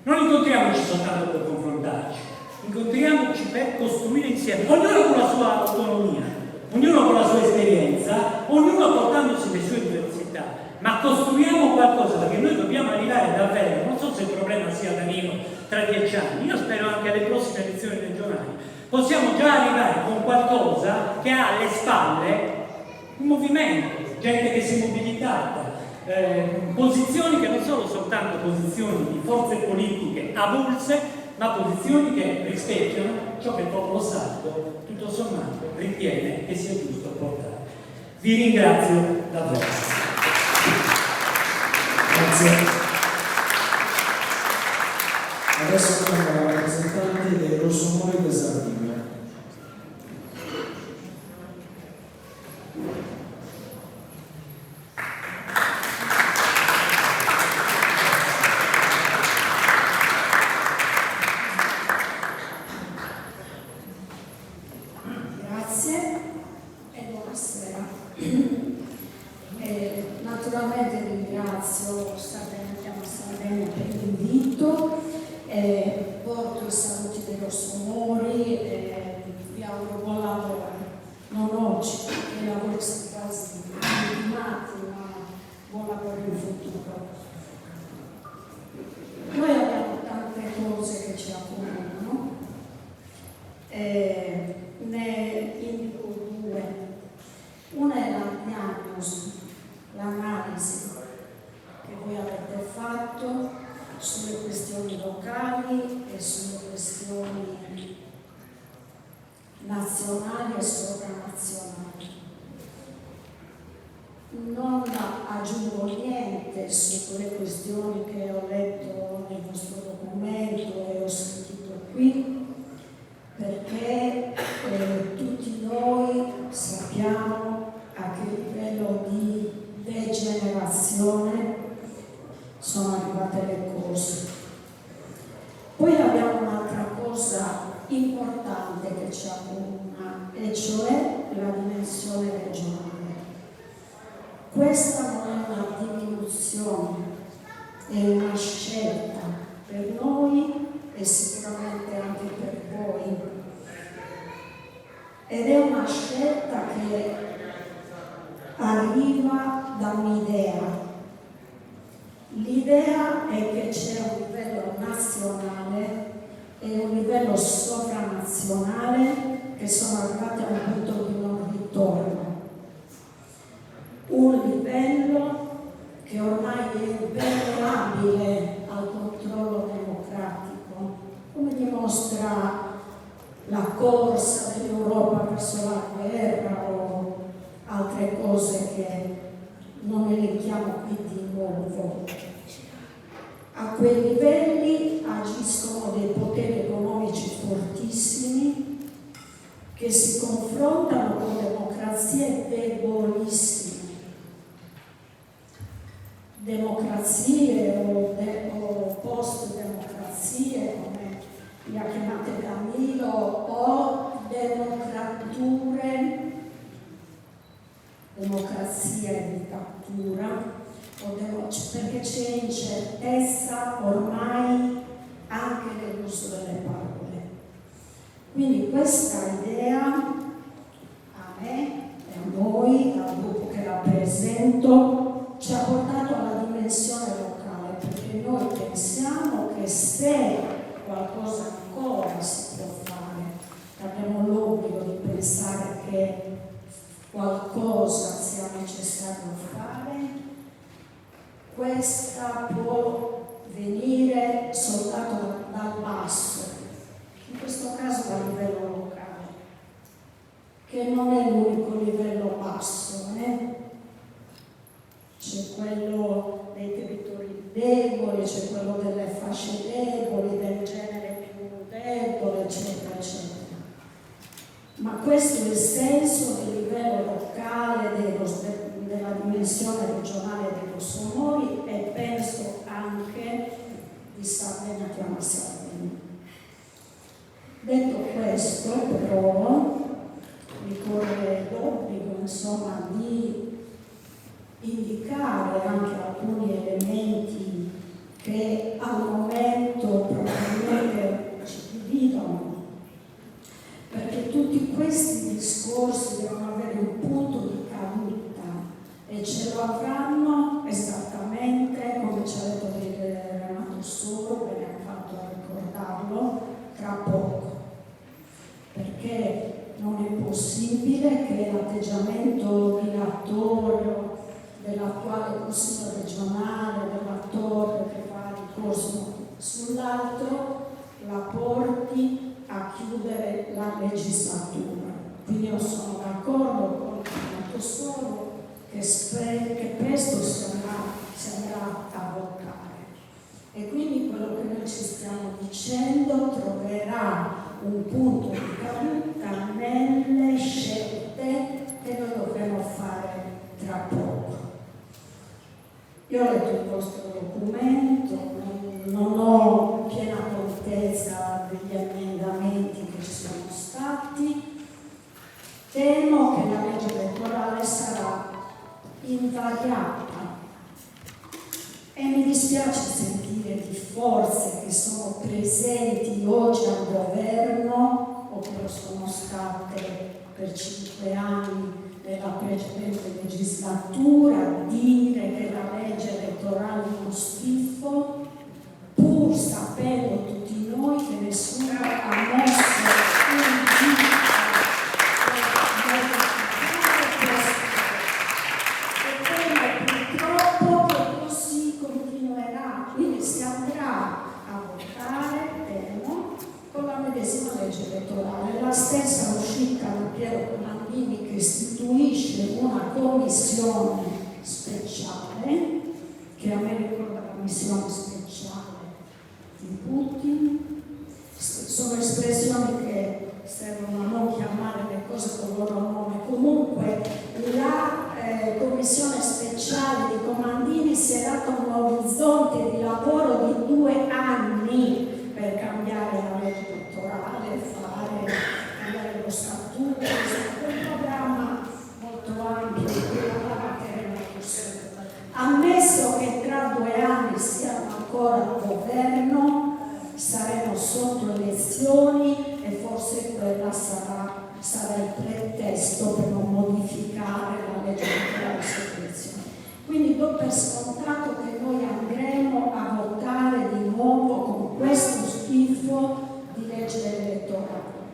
non incontriamoci soltanto per confrontarci, incontriamoci per costruire insieme, ognuno con la sua autonomia, ognuno con la sua esperienza, ognuno portandosi le sue diversità, ma costruiamo qualcosa, perché noi dobbiamo arrivare davvero, non so se il problema sia Danilo tra 10 anni, io spero anche alle prossime elezioni regionali, possiamo già arrivare con qualcosa che ha alle spalle un movimento, gente che si è mobilitata, posizioni che non sono soltanto posizioni di forze politiche avulse, ma posizioni che rispecchiano ciò che il popolo sardo, tutto sommato, ritiene che sia giusto portare. Vi ringrazio davvero. Grazie. Adesso abbiamo la rappresentante del Rossomore del Sardegna. Grazie e buonasera. Naturalmente ringrazio Chiama Sardegna per l'invito. Porto i saluti dei Rossomori e vi auguro buon lavoro, non oggi, che i lavori sono quasi ultimati, ma buon lavoro in futuro. Noi abbiamo tante cose che ci accomunano, ne indico due. Una è la diagnosi, l'analisi che voi avete fatto sulle questioni locali e sulle questioni nazionali e sovranazionali. Non aggiungo niente su quelle questioni che ho letto nel vostro documento e ho sentito qui, perché tutti noi sappiamo a che livello di degenerazione sono arrivate le cose. Poi abbiamo un'altra cosa importante che ci accomuna, e cioè la dimensione regionale. Questa non è una diminuzione, è una scelta per noi e sicuramente anche per voi. Ed è una scelta che arriva da un'idea. L'idea è che c'è un livello nazionale e un livello sovranazionale che sono arrivati a un punto di non ritorno. la corsa dell'Europa verso la guerra o altre cose che non elenchiamo qui di nuovo. A quei livelli agiscono dei poteri economici fortissimi che si confrontano con democrazie debolissime. Democrazie o post-democrazie, come le ha chiamate Camillo, o democrazia e dittatura, perché c'è incertezza ormai anche nell'uso delle parole. Quindi questa idea a me e a noi, al gruppo che rappresento, ci ha portato alla dimensione locale, perché noi pensiamo che se qualcosa ancora si può fare, abbiamo l'obbligo di pensare che qualcosa sia necessario fare, questa può venire soltanto dal basso, in questo caso a livello locale, che non è l'unico livello basso, C'è quello dei territori deboli, c'è quello delle fasce deboli, del genere più debole, eccetera, eccetera. Ma questo è il senso del livello locale, della dimensione regionale dei Rossomori e penso anche di Sardegna, chiama Sardegna. Detto questo, però, mi corre l'obbligo, di indicare anche alcuni elementi che al momento probabilmente ci dividono, perché tutti questi discorsi devono avere un punto di caduta e ce lo avranno esattamente come ci ha detto Renato Soro, bene ha fatto a ricordarlo, tra poco, perché non è possibile che l'atteggiamento dilatorio dell'attuale Consiglio regionale, dell'attore che fa ricorso sull'altro, la porti a chiudere la legislatura. Quindi io sono d'accordo con Renato Soro che presto si andrà a votare. E quindi quello che noi ci stiamo dicendo troverà un punto di caduta nelle scelte che noi dovremo fare tra poco. Io ho letto il vostro documento, non ho piena contezza degli emendamenti che ci sono stati, temo che la legge elettorale sarà invariata e mi dispiace sentire di forze che sono presenti oggi al governo o che lo sono state per 5 anni nella precedente legislatura dire che la legge elettorale è uno schifo, pur sapendo tutti noi che nessuno ha messo un dito purtroppo che così continuerà, quindi si andrà a votare, temo, con la medesima legge elettorale, la stessa uscita di Piero Comandini che istituisce una commissione speciale, che a me ricorda la commissione speciale di Putin. Sono espressioni che servono a non chiamare le cose con il loro nome. Comunque la commissione speciale di Comandini si è dato un orizzonte di lavoro di 2 anni per cambiare la legge elettorale, cambiare lo statuto, un programma molto ampio di cui parleremo. Ammesso che tra 2 anni siamo ancora al governo, saremo sotto elezioni e forse quella sarà il pretesto per non modificare la legge elettorale sotto elezioni. Quindi do per scontato che noi andremo a votare di nuovo con questo schifo di legge elettorale.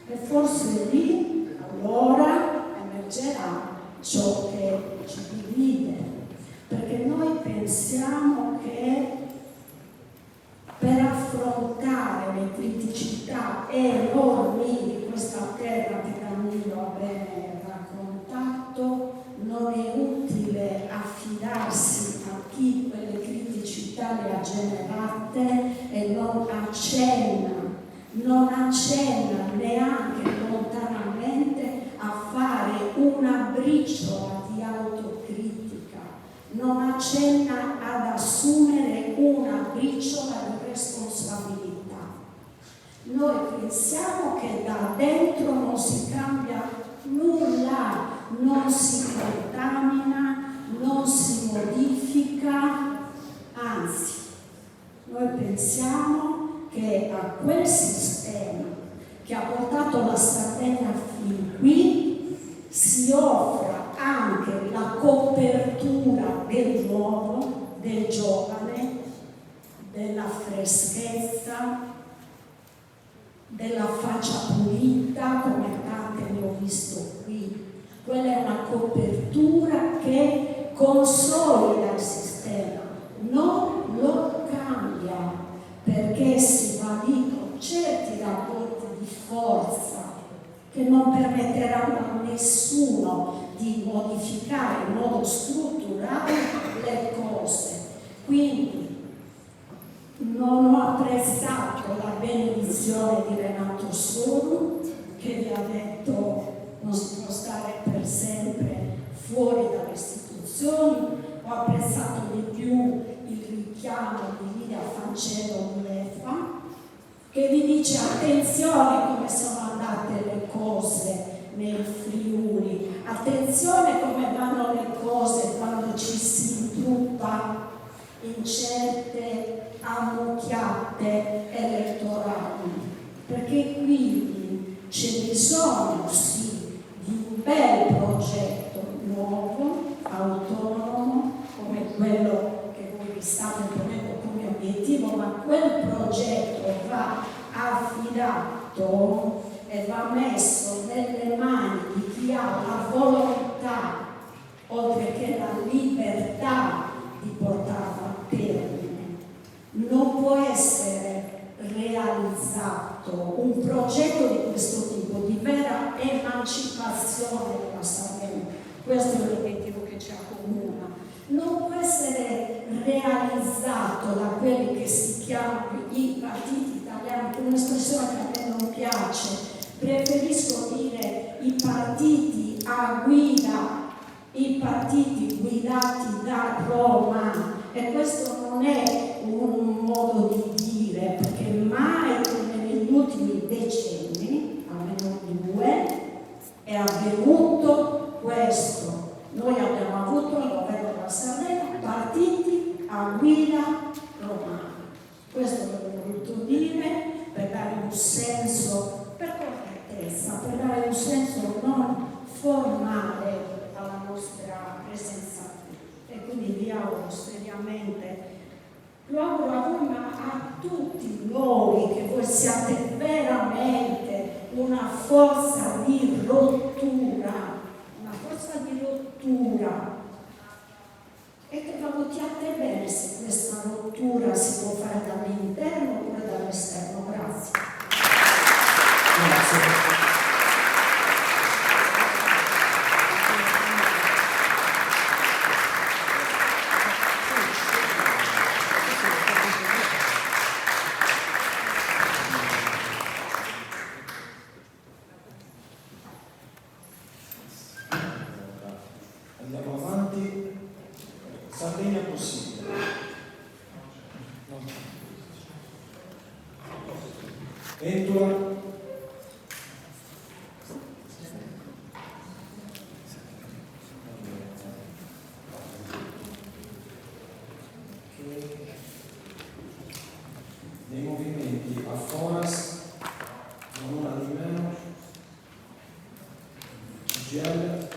E forse lì, allora, emergerà ciò che ci divide, perché noi pensiamo che per affrontare le criticità enormi di questa terra che Danilo ha bene raccontato, non è utile affidarsi a chi quelle criticità le ha generate e non accenna neanche lontanamente a fare una briciola di autocritica, non accenna ad assumere una briciola di responsabilità. Noi pensiamo che da dentro non si cambia nulla, non si contamina, non si modifica, anzi, noi pensiamo che a quel sistema che ha portato la Sardegna fin qui si offra anche la copertura del nuovo, del giovane, della freschezza, della faccia pulita, come tante ne ho visto qui. Quella è una copertura che consolida il sistema, non lo cambia, perché si validano certi rapporti di forza che non permetteranno a nessuno di modificare in modo strutturale le cose. Quindi non ho apprezzato la benedizione di Renato Soru, che vi ha detto non si può stare per sempre fuori dalle istituzioni. Ho apprezzato di più il richiamo di Lidia Fancello di EFA, che vi dice attenzione come sono andate le cose nel Friuli, attenzione come vanno le cose quando ci si intruppa in certe ammucchiate elettorali, perché quindi c'è bisogno sì di un bel progetto nuovo, autonomo, come quello che voi vi state ponendo come obiettivo, ma quel progetto va affidato e va messo nelle mani di chi ha la volontà, oltre che la libertà di portarlo a termine. Non può essere realizzato un progetto di questo tipo, di vera emancipazione della Sardegna. Questo è l'obiettivo che ci accomuna. Non può essere realizzato da quelli che si chiamano i partiti italiani, con un'espressione che a me non piace. Preferisco dire i partiti a guida, i partiti guidati da Roma, e questo non è un modo di dire, perché mai come negli ultimi decenni, almeno 2, è avvenuto questo. Noi abbiamo avuto il governo della Sardegna partiti a guida romana. Questo l'ho voluto dire per dare un senso, per correttezza, per dare un senso non formale alla nostra presenza qui. E quindi vi auguro seriamente, lo auguro a voi ma a tutti noi, che voi siate veramente una forza di rottura, e che valutiate bene se questa rottura si può fare dall'interno oppure dall'esterno. Grazie. Grazie. Andiamo avanti. Sardegna possibile. Ventola. Nei movimenti a Foras, non una di meno, GL.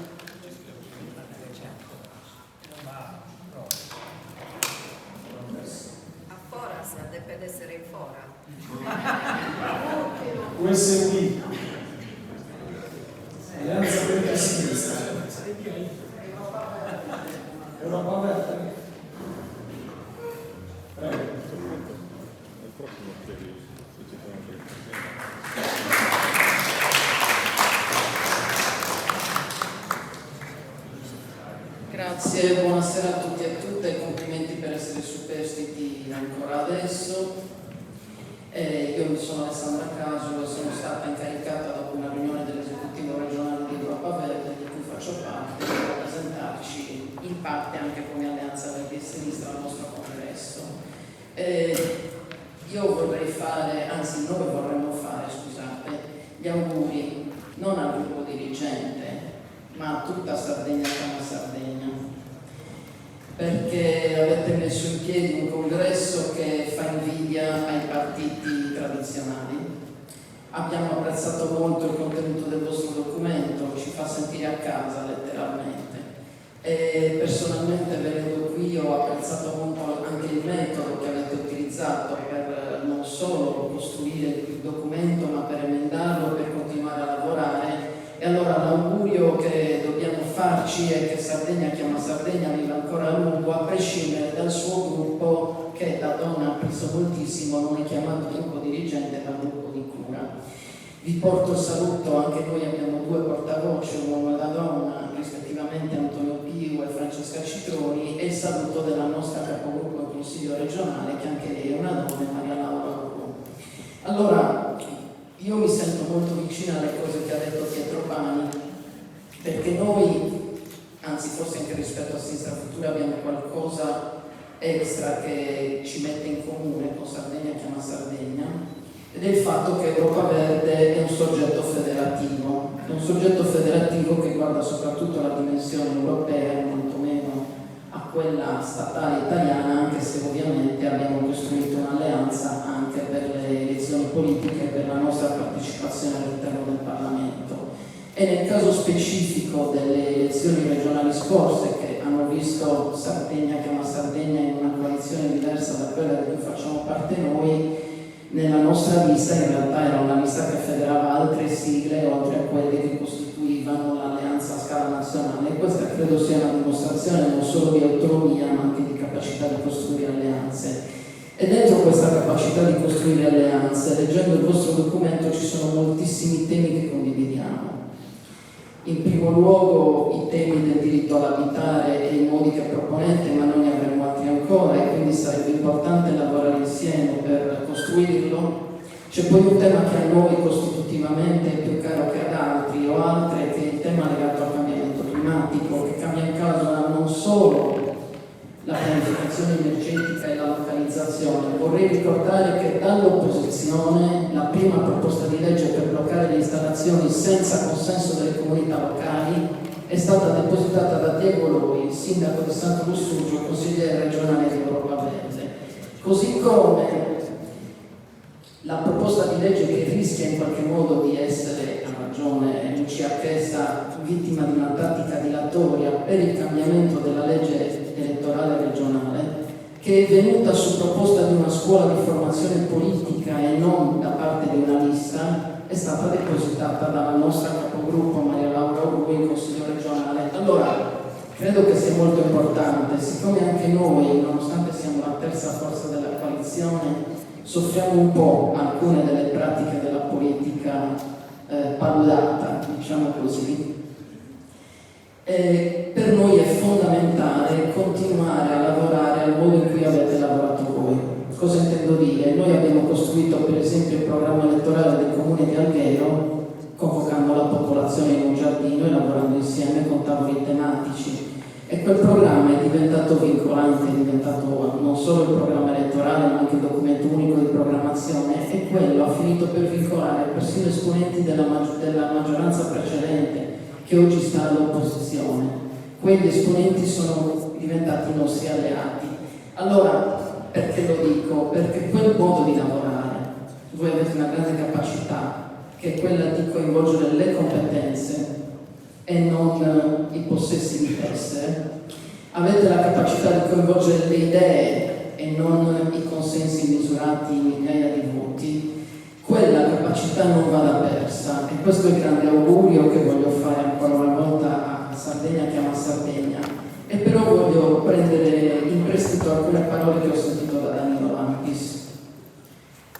Deve essere in fora. USV, Alleanza Verdi a Sinistra, Europa Verde. Prego. Buonasera a tutti e a tutte, complimenti per essere superstiti ancora adesso. Io sono Alessandra Caso e sono stata incaricata dopo una riunione dell'esecutivo regionale di Europa Verde, di cui faccio parte, di rappresentarci in parte anche come Alleanza Verdi e Sinistra al nostro congresso. Io vorrei fare, anzi noi vorremmo fare, scusate, gli auguri non al gruppo dirigente, ma a tutta Sardegna chiama Sardegna, perché avete messo in piedi un congresso che fa invidia ai partiti tradizionali. Abbiamo apprezzato molto il contenuto del vostro documento, ci fa sentire a casa letteralmente. E personalmente venendo qui ho apprezzato molto anche il metodo che avete utilizzato per non solo costruire il documento ma per emendarlo, per continuare a lavorare. E allora l'augurio che dobbiamo farci è che Sardegna chiama Sardegna viva ancora a lungo, a prescindere dal suo gruppo, che da donna ha preso moltissimo, non è chiamato gruppo dirigente ma gruppo di cura. Vi porto il saluto, anche noi abbiamo due portavoce, un uomo e una donna, rispettivamente Antonio Piu e Francesca Citroni, e il saluto della nostra capogruppo in Consiglio regionale, che anche lei è una donna, Maria Laura Urru. Allora, io mi sento molto vicina alle cose che ha detto Pietro Pani, perché noi, anzi forse anche rispetto a Sinistra Futura, abbiamo qualcosa extra che ci mette in comune con Sardegna chiama Sardegna, ed è il fatto che Europa Verde è un soggetto federativo che guarda soprattutto alla dimensione europea e molto meno a quella statale italiana, anche se ovviamente abbiamo costruito un'alleanza anche per le elezioni politiche e per la nostra partecipazione all'interno del Parlamento. E nel caso specifico delle elezioni regionali scorse, che hanno visto Sardegna chiama Sardegna in una coalizione diversa da quella di cui facciamo parte noi, nella nostra lista in realtà era una lista che federava altre sigle oltre a quelle che costituivano l'alleanza a scala nazionale, e questa credo sia una dimostrazione non solo di autonomia ma anche di capacità di costruire alleanze. E dentro questa capacità di costruire alleanze, leggendo il vostro documento, ci sono moltissimi temi che condividiamo. In primo luogo i temi del diritto all'abitare e i modi che proponete, ma noi ne avremo altri ancora e quindi sarebbe importante lavorare insieme per costruirlo. C'è poi un tema che a noi costitutivamente è più caro che ad altri o altre, che è il tema legato al cambiamento climatico, che cambia in causa non solo la pianificazione energetica e la localizzazione. Vorrei ricordare che dall'opposizione la prima proposta di legge per bloccare le installazioni senza consenso delle comunità locali è stata depositata da Diego Loi, sindaco di Santo Lussurgio, consigliere regionale di Europa Verde. Così come la proposta di legge che rischia in qualche modo di essere, a ragione Lucia Chessa, vittima di una tattica dilatoria per il cambiamento della legge elettorale regionale, che è venuta su proposta di una scuola di formazione politica e non da parte di una lista, è stata depositata dalla nostra capogruppo Maria Laura Urru in Consiglio regionale. Allora, credo che sia molto importante, siccome anche noi, nonostante siamo la terza forza della coalizione, soffriamo un po' alcune delle pratiche della politica paludata, diciamo così. Per noi è fondamentale continuare a lavorare al modo in cui avete lavorato voi. Cosa intendo dire? Noi abbiamo costruito per esempio il programma elettorale del comune di Alghero, convocando la popolazione in un giardino e lavorando insieme con tavoli tematici. E quel programma è diventato vincolante, è diventato non solo il programma elettorale ma anche il documento unico di programmazione, e quello ha finito per vincolare persino esponenti della maggioranza precedente che oggi sta all'opposizione. Quegli esponenti sono diventati i nostri alleati. Allora, perché lo dico? Perché quel modo di lavorare, voi avete una grande capacità, che è quella di coinvolgere le competenze e non i possessi di tessere. Avete la capacità di coinvolgere le idee e non i consensi misurati in migliaia di voti. Quella capacità non vada persa, e questo è il grande augurio che voglio fare ancora una volta a Sardegna chiama Sardegna. E però voglio prendere in prestito alcune parole che ho sentito da Danilo Lampis.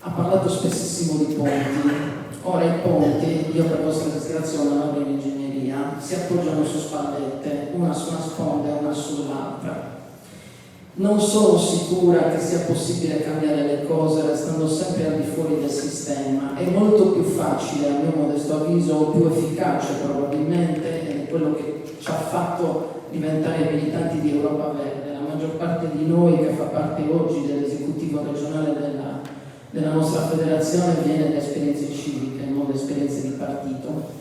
Ha parlato spessissimo di ponti. Ora i ponti, io per vostra disgrazione ho laurea in ingegneria, si appoggiano su spallette, una su una sponda e una sull'altra. Non sono sicura che sia possibile cambiare le cose restando sempre al di fuori del sistema. È molto più facile, a mio modesto avviso, o più efficace probabilmente, ed è quello che ci ha fatto diventare militanti di Europa Verde. La maggior parte di noi che fa parte oggi dell'esecutivo regionale della nostra federazione viene da esperienze civiche, non da esperienze di partito.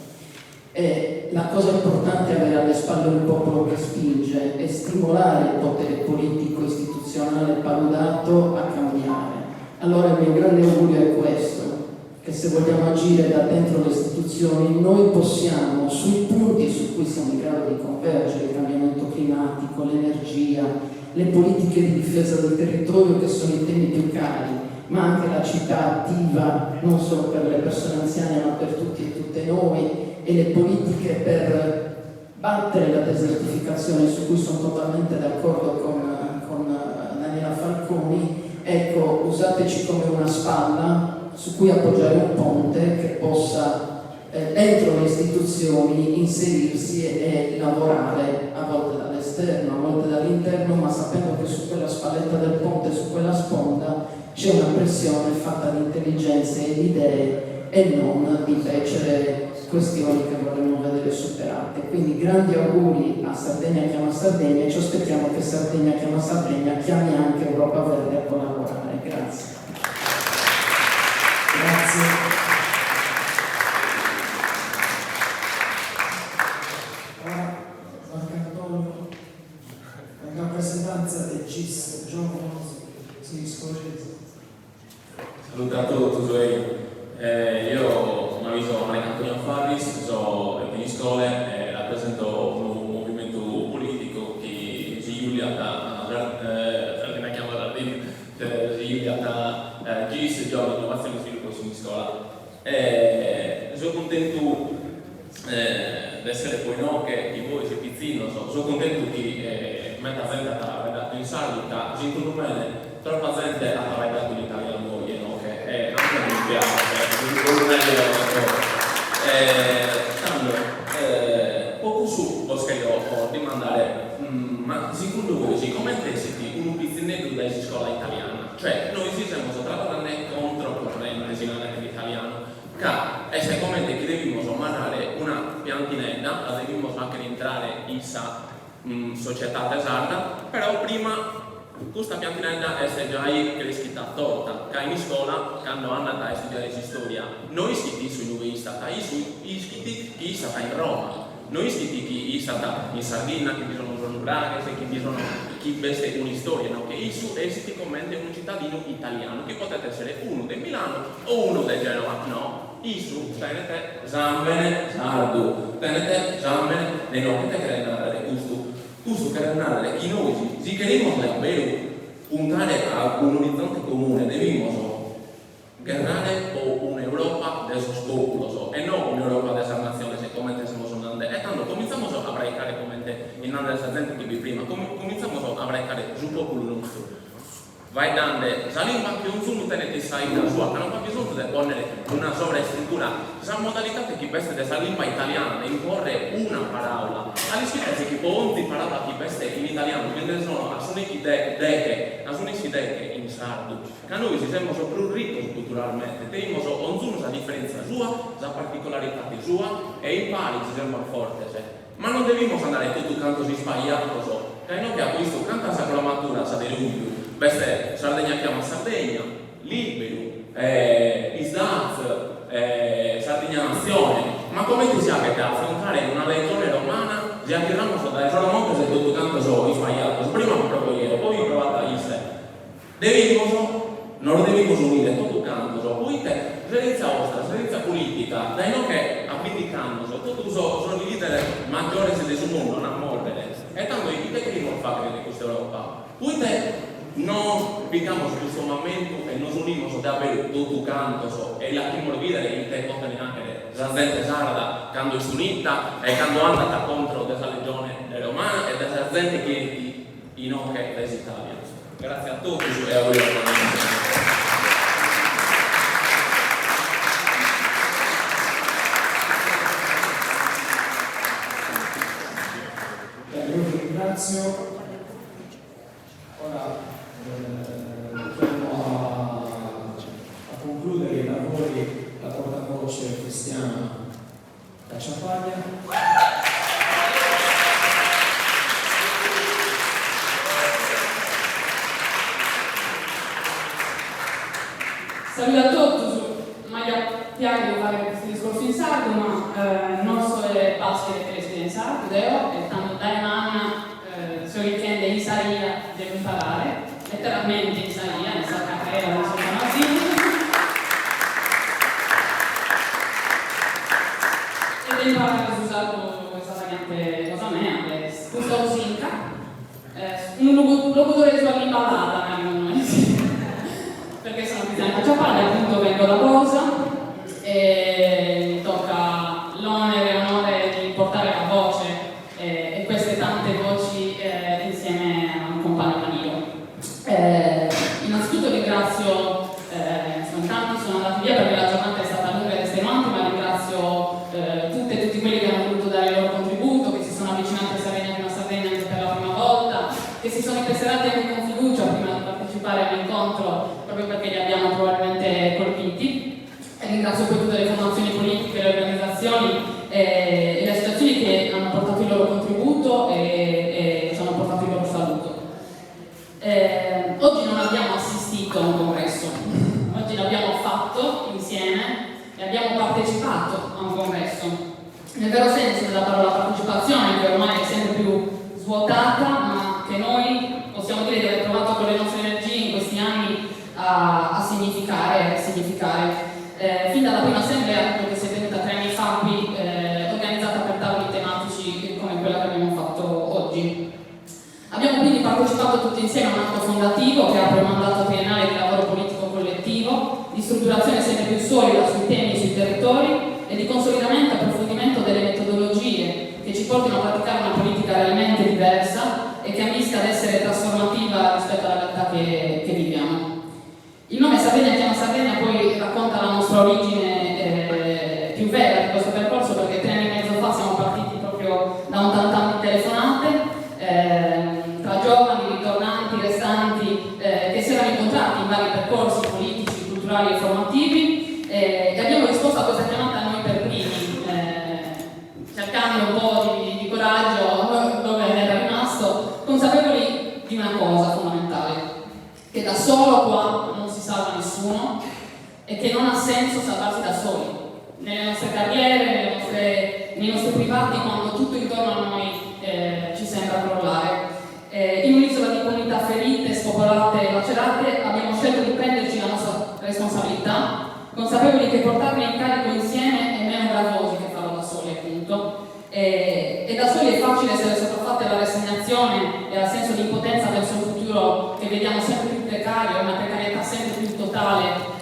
E la cosa importante è avere alle spalle un popolo che spinge e stimolare il potere politico istituzionale paludato a cambiare. Allora il mio grande augurio è questo, che se vogliamo agire da dentro le istituzioni noi possiamo, sui punti su cui siamo in grado di convergere, il cambiamento climatico, l'energia, le politiche di difesa del territorio che sono i temi più cari, ma anche la città attiva non solo per le persone anziane ma per tutti e tutte noi, e le politiche per battere la desertificazione, su cui sono totalmente d'accordo con Daniela Falconi. Ecco, usateci come una spalla su cui appoggiare un ponte che possa dentro le istituzioni inserirsi e lavorare, a volte dall'esterno, a volte dall'interno, ma sapendo che su quella spalletta del ponte, su quella sponda, c'è una pressione fatta di intelligenze e di idee e non di becere questioni che vorremmo vedere superate. Quindi grandi auguri a Sardegna Chiama Sardegna e ci aspettiamo che Sardegna Chiama Sardegna chiami anche Europa Verde a collaborare. Grazie. Grazie. Ora Marcantonio, in rappresentanza del GIS Giovani Scorgese. Saluto a tutti. Io mi avviso Marcantonio Farris, sono in scuola e rappresento un movimento politico che si giulia da Sardegna Chiama Sardegna, si giulia da GIS Giovani Innovazione e Sviluppo in scuola. Sono contento di essere poi che di voi sei pizzino, sono contento che metta gente a dato in Sardica, secondo me troppa gente ha dato in Italia a noi, che anche mi piace, poco su voglio dimandare, ma secondo voi come siete un pizzinetto della scuola italiana? Cioè noi ci siamo trattati contro corrente italiano, e secondo me che dobbiamo mandare una piantinella, la dobbiamo anche entrare in società tesarda, però prima questa piantinella è già cresciuta torta, che in scuola, quando hanno andata a studiare storia, noi iscritti sui nuovi stati, iscritti chi è stata in Roma, noi iscritti chi è stata in Sardegna, che sono un Braga, chi veste un'istoria, no? Che è iscritti un cittadino italiano, che potete essere uno di Milano o uno di Genova, no? Isu, tenete zambene, sardu, tenete zambene, ne non che creare questo creare chi noi si queremos davvero puntare a un orizzonte comune, dobbiamo guardare o un'Europa de esos popoli e non un'Europa de esas nazioni come siamo sonando. E tanto cominciamo a braicare come in altre gente che vi prima, cominciamo a braicare su popolo nostro. Vai dando salimba che un zoom tenete sai da sua, che non fa bisogno di ponere una sovrastruttura. La modalità che chi veste della lingua italiana di imporre una parola. All'iscritta si chi può ogni parola chi veste in italiano, mentre sono alcune idee in sardo. Che noi ci siamo più ricchi culturalmente, teniamo ognuno la differenza sua, la particolarità sua e in pari ci siamo forti. Ma non dobbiamo andare tutto canto si sbagliato, che non abbiamo visto tanta sacramatura sa dell'umbio. Queste Sardegna Chiama Sardegna, Libero, Isdaz, Sardegna Nazione, ma come ti si avete a affrontare una legione romana, già che non so dai Solomonte se tutto tanto so sbagliato, prima proprio ieri, poi ho provato a Isse. Non lo dobbiamo unire tutto canto, poi te, senza vostra, senza politica, dai non che abdicando, tutto sono i leader maggiori del mondo, non a mordere, e tanto i che devono fare di questa Europa. Poi te, non vediamo questo momento e nos unimos davvero tutto canto e la prima vita in te potete anche la gente sarda quando è unita e quando è andata contro questa legione romana e della gente che in ocche dell'Italia. Grazie a tutti e a voi. ringrazio. Ora chiamo a concludere i lavori la portavoce cristiana Cacciapaglia. Saluto a tutti, ma piace di fare questi discorsi in sardo, ma non solo le basche in sardo, e tanto da Emana se richiede in Isaia devo imparare, letteralmente in Isaia, in Saccarella, non so come e devo imparare a usare questa variante cosa mea, questa usinca, un locutore sulla imballata, perché sono Cristiana Cacciapaglia, appunto vengo da Bosa e mi tocca l'onere e l'onore di portare la voce e queste tante voci insieme a un compagno Danilo. Innanzitutto ringrazio, sono tanti, sono andati via perché la giornata è stata lunga ed estenuante, ma ringrazio tutte e tutti quelli che hanno voluto dare il loro contributo, che si sono avvicinati a Sardegna Prima Sardegna anche per la prima volta, che si sono impeserati anche con fiducia prima di partecipare all'incontro proprio perché li abbiamo probabilmente colpiti. E ringrazio poi tutte le fondazioni politiche, le organizzazioni e le associazioni che hanno portato il loro contributo e ci hanno portato il loro saluto. Oggi non abbiamo assistito a un congresso, oggi l'abbiamo fatto insieme e abbiamo partecipato a un congresso, nel vero senso della parola partecipazione, che ormai è sempre più svuotata, ma che noi possiamo dire di aver provato con le nostre energie in questi anni a significare. Fin dalla prima assemblea, che si è tenuta 3 anni fa qui, organizzata per tavoli tematici come quella che abbiamo fatto oggi. Abbiamo quindi partecipato tutti insieme a un atto fondativo che apre un mandato triennale di lavoro politico collettivo, di strutturazione sempre più solida sui temi e sui territori e di consolidamento e approfondimento delle metodologie che ci portino a praticare una politica realmente diversa e che ambisca ad essere trasformativa rispetto alla realtà che viviamo. Il nome Sardegna chiama Sardegna poi racconta la nostra origine più vera di questo percorso, perché 3 anni e mezzo fa siamo partiti proprio da un tantam di telefonate tra giovani, ritornanti, restanti che si erano incontrati in vari percorsi politici, culturali e formativi e abbiamo risposto a questa chiamata noi per primi, cercando un po' di coraggio dove era rimasto, consapevoli di una cosa fondamentale, che da solo qua non si salva nessuno e che non ha senso salvarsi da soli, nelle nostre carriere, nei nostri privati, quando tutto intorno a noi ci sembra crollare. In un'isola di comunità ferite, spopolate e lacerate abbiamo scelto di prenderci la nostra responsabilità, consapevoli che portarne in carico insieme è meno gravoso che farlo da soli, appunto. E da soli è facile essere sopraffatti alla rassegnazione e al senso di impotenza verso un futuro che vediamo sempre più precario, una precarietà sempre più totale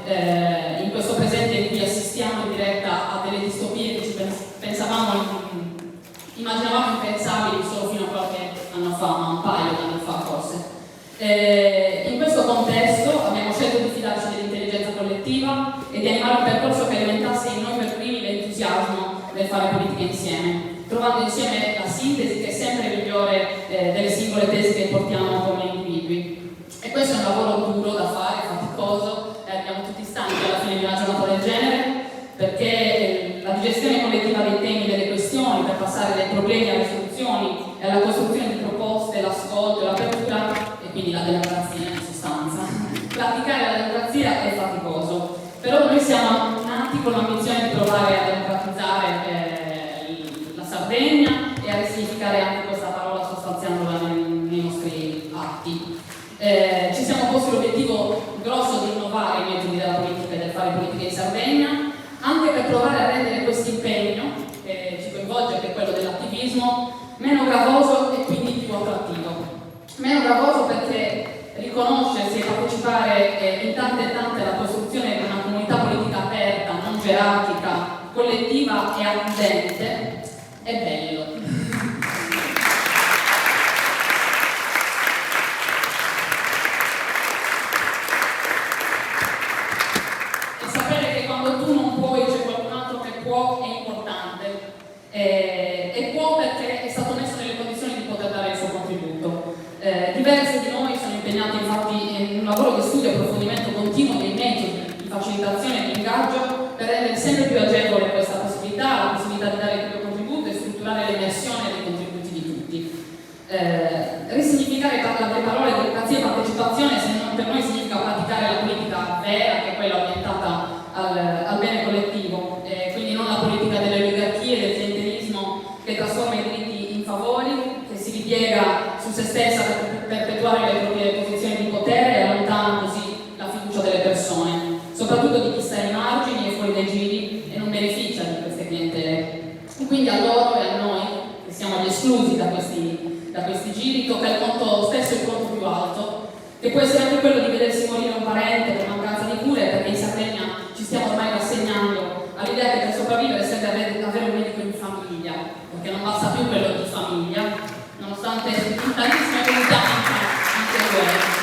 in questo presente in cui assistiamo in diretta a delle distopie che ci immaginavamo impensabili solo fino a qualche anno fa, ma un paio di anni fa forse. In questo contesto abbiamo scelto di fidarci dell'intelligenza collettiva e di animare un percorso che alimentasse in noi per primi l'entusiasmo del fare politica insieme, trovando insieme la sintesi che è sempre migliore delle singole tesi che portiamo come individui. E questo è un lavoro duro da fare, faticoso, abbiamo tutti stanchi alla fine di una giornata del genere, perché la digestione collettiva dei temi, delle questioni, per passare dai problemi alle soluzioni e alla costruzione di proposte, l'ascolto, l'apertura e quindi la democrazia in sostanza. Praticare la democrazia è faticoso, però noi siamo nati con l'ambizione di provare a democratizzare la Sardegna e a risignificare anche questa parola sostanziandola nei nostri atti. Ci siamo posti l'obiettivo grosso di innovare i metodi della politica e del fare politica in Sardegna, anche per provare a rendere questo impegno che ci coinvolge, che è quello dell'attivismo, meno gravoso e quindi più attrattivo. Meno gravoso perché riconoscersi e partecipare in tante e tante alla costruzione di una comunità politica aperta, non gerarchica, collettiva e accudente è bello. E sapere che quando tu non puoi c'è qualcun altro che può è importante. E può perché è stato messo nelle condizioni di poter dare il suo contributo. collettivo, quindi non la politica delle oligarchie, del clientelismo che trasforma i diritti in favori, che si ripiega su se stessa per perpetuare le proprie posizioni di potere e allontana così la fiducia delle persone, soprattutto di chi sta ai margini e fuori dai giri e non beneficia di queste clientele. Quindi a loro e a noi, che siamo gli esclusi da questi giri, tocca il conto stesso, il conto più alto, che può essere anche quello di vedersi morire un parente per mancanza di cure, perché in Sardegna ci stiamo ormai rassegnando all'idea che per sopravvivere serve avere un medico in famiglia, perché non basta più quello di famiglia, nonostante tantissime comunità anche quello.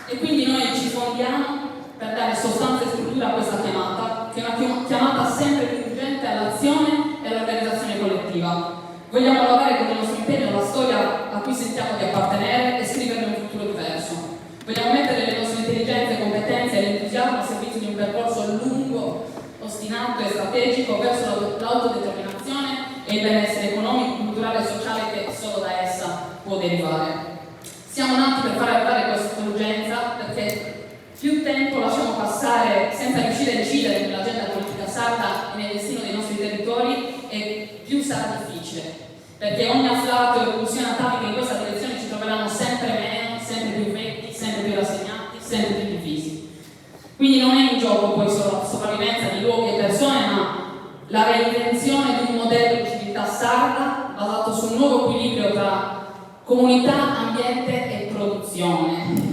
E quindi noi ci fondiamo per dare sostanza e struttura a questa chiamata, che è una chiamata sempre più urgente all'azione e all'organizzazione collettiva. Vogliamo lavorare con il nostro impegno la storia a cui sentiamo di appartenere e scriverne un futuro diverso. Vogliamo mettere le nostre intelligenze, competenze e l'entusiasmo al servizio di un percorso lungo, ostinato e strategico verso l'autodeterminazione e il benessere economico, culturale e sociale che solo da essa può derivare. Siamo nati per far arrivare questa urgenza perché più tempo lasciamo passare senza riuscire a incidere nell'agenda politica sarda e nel destino dei nostri territori e più sarà difficile, perché ogni afflato e pulsione atavica in questa direzione ci troveranno sempre meno, sempre più vecchi, sempre più rassegnati, sempre più divisi. Quindi non è in gioco poi solo la sopravvivenza di luoghi e persone, ma la reinvenzione di un modello di civiltà sarda basato su un nuovo equilibrio tra comunità, ambiente e produzione,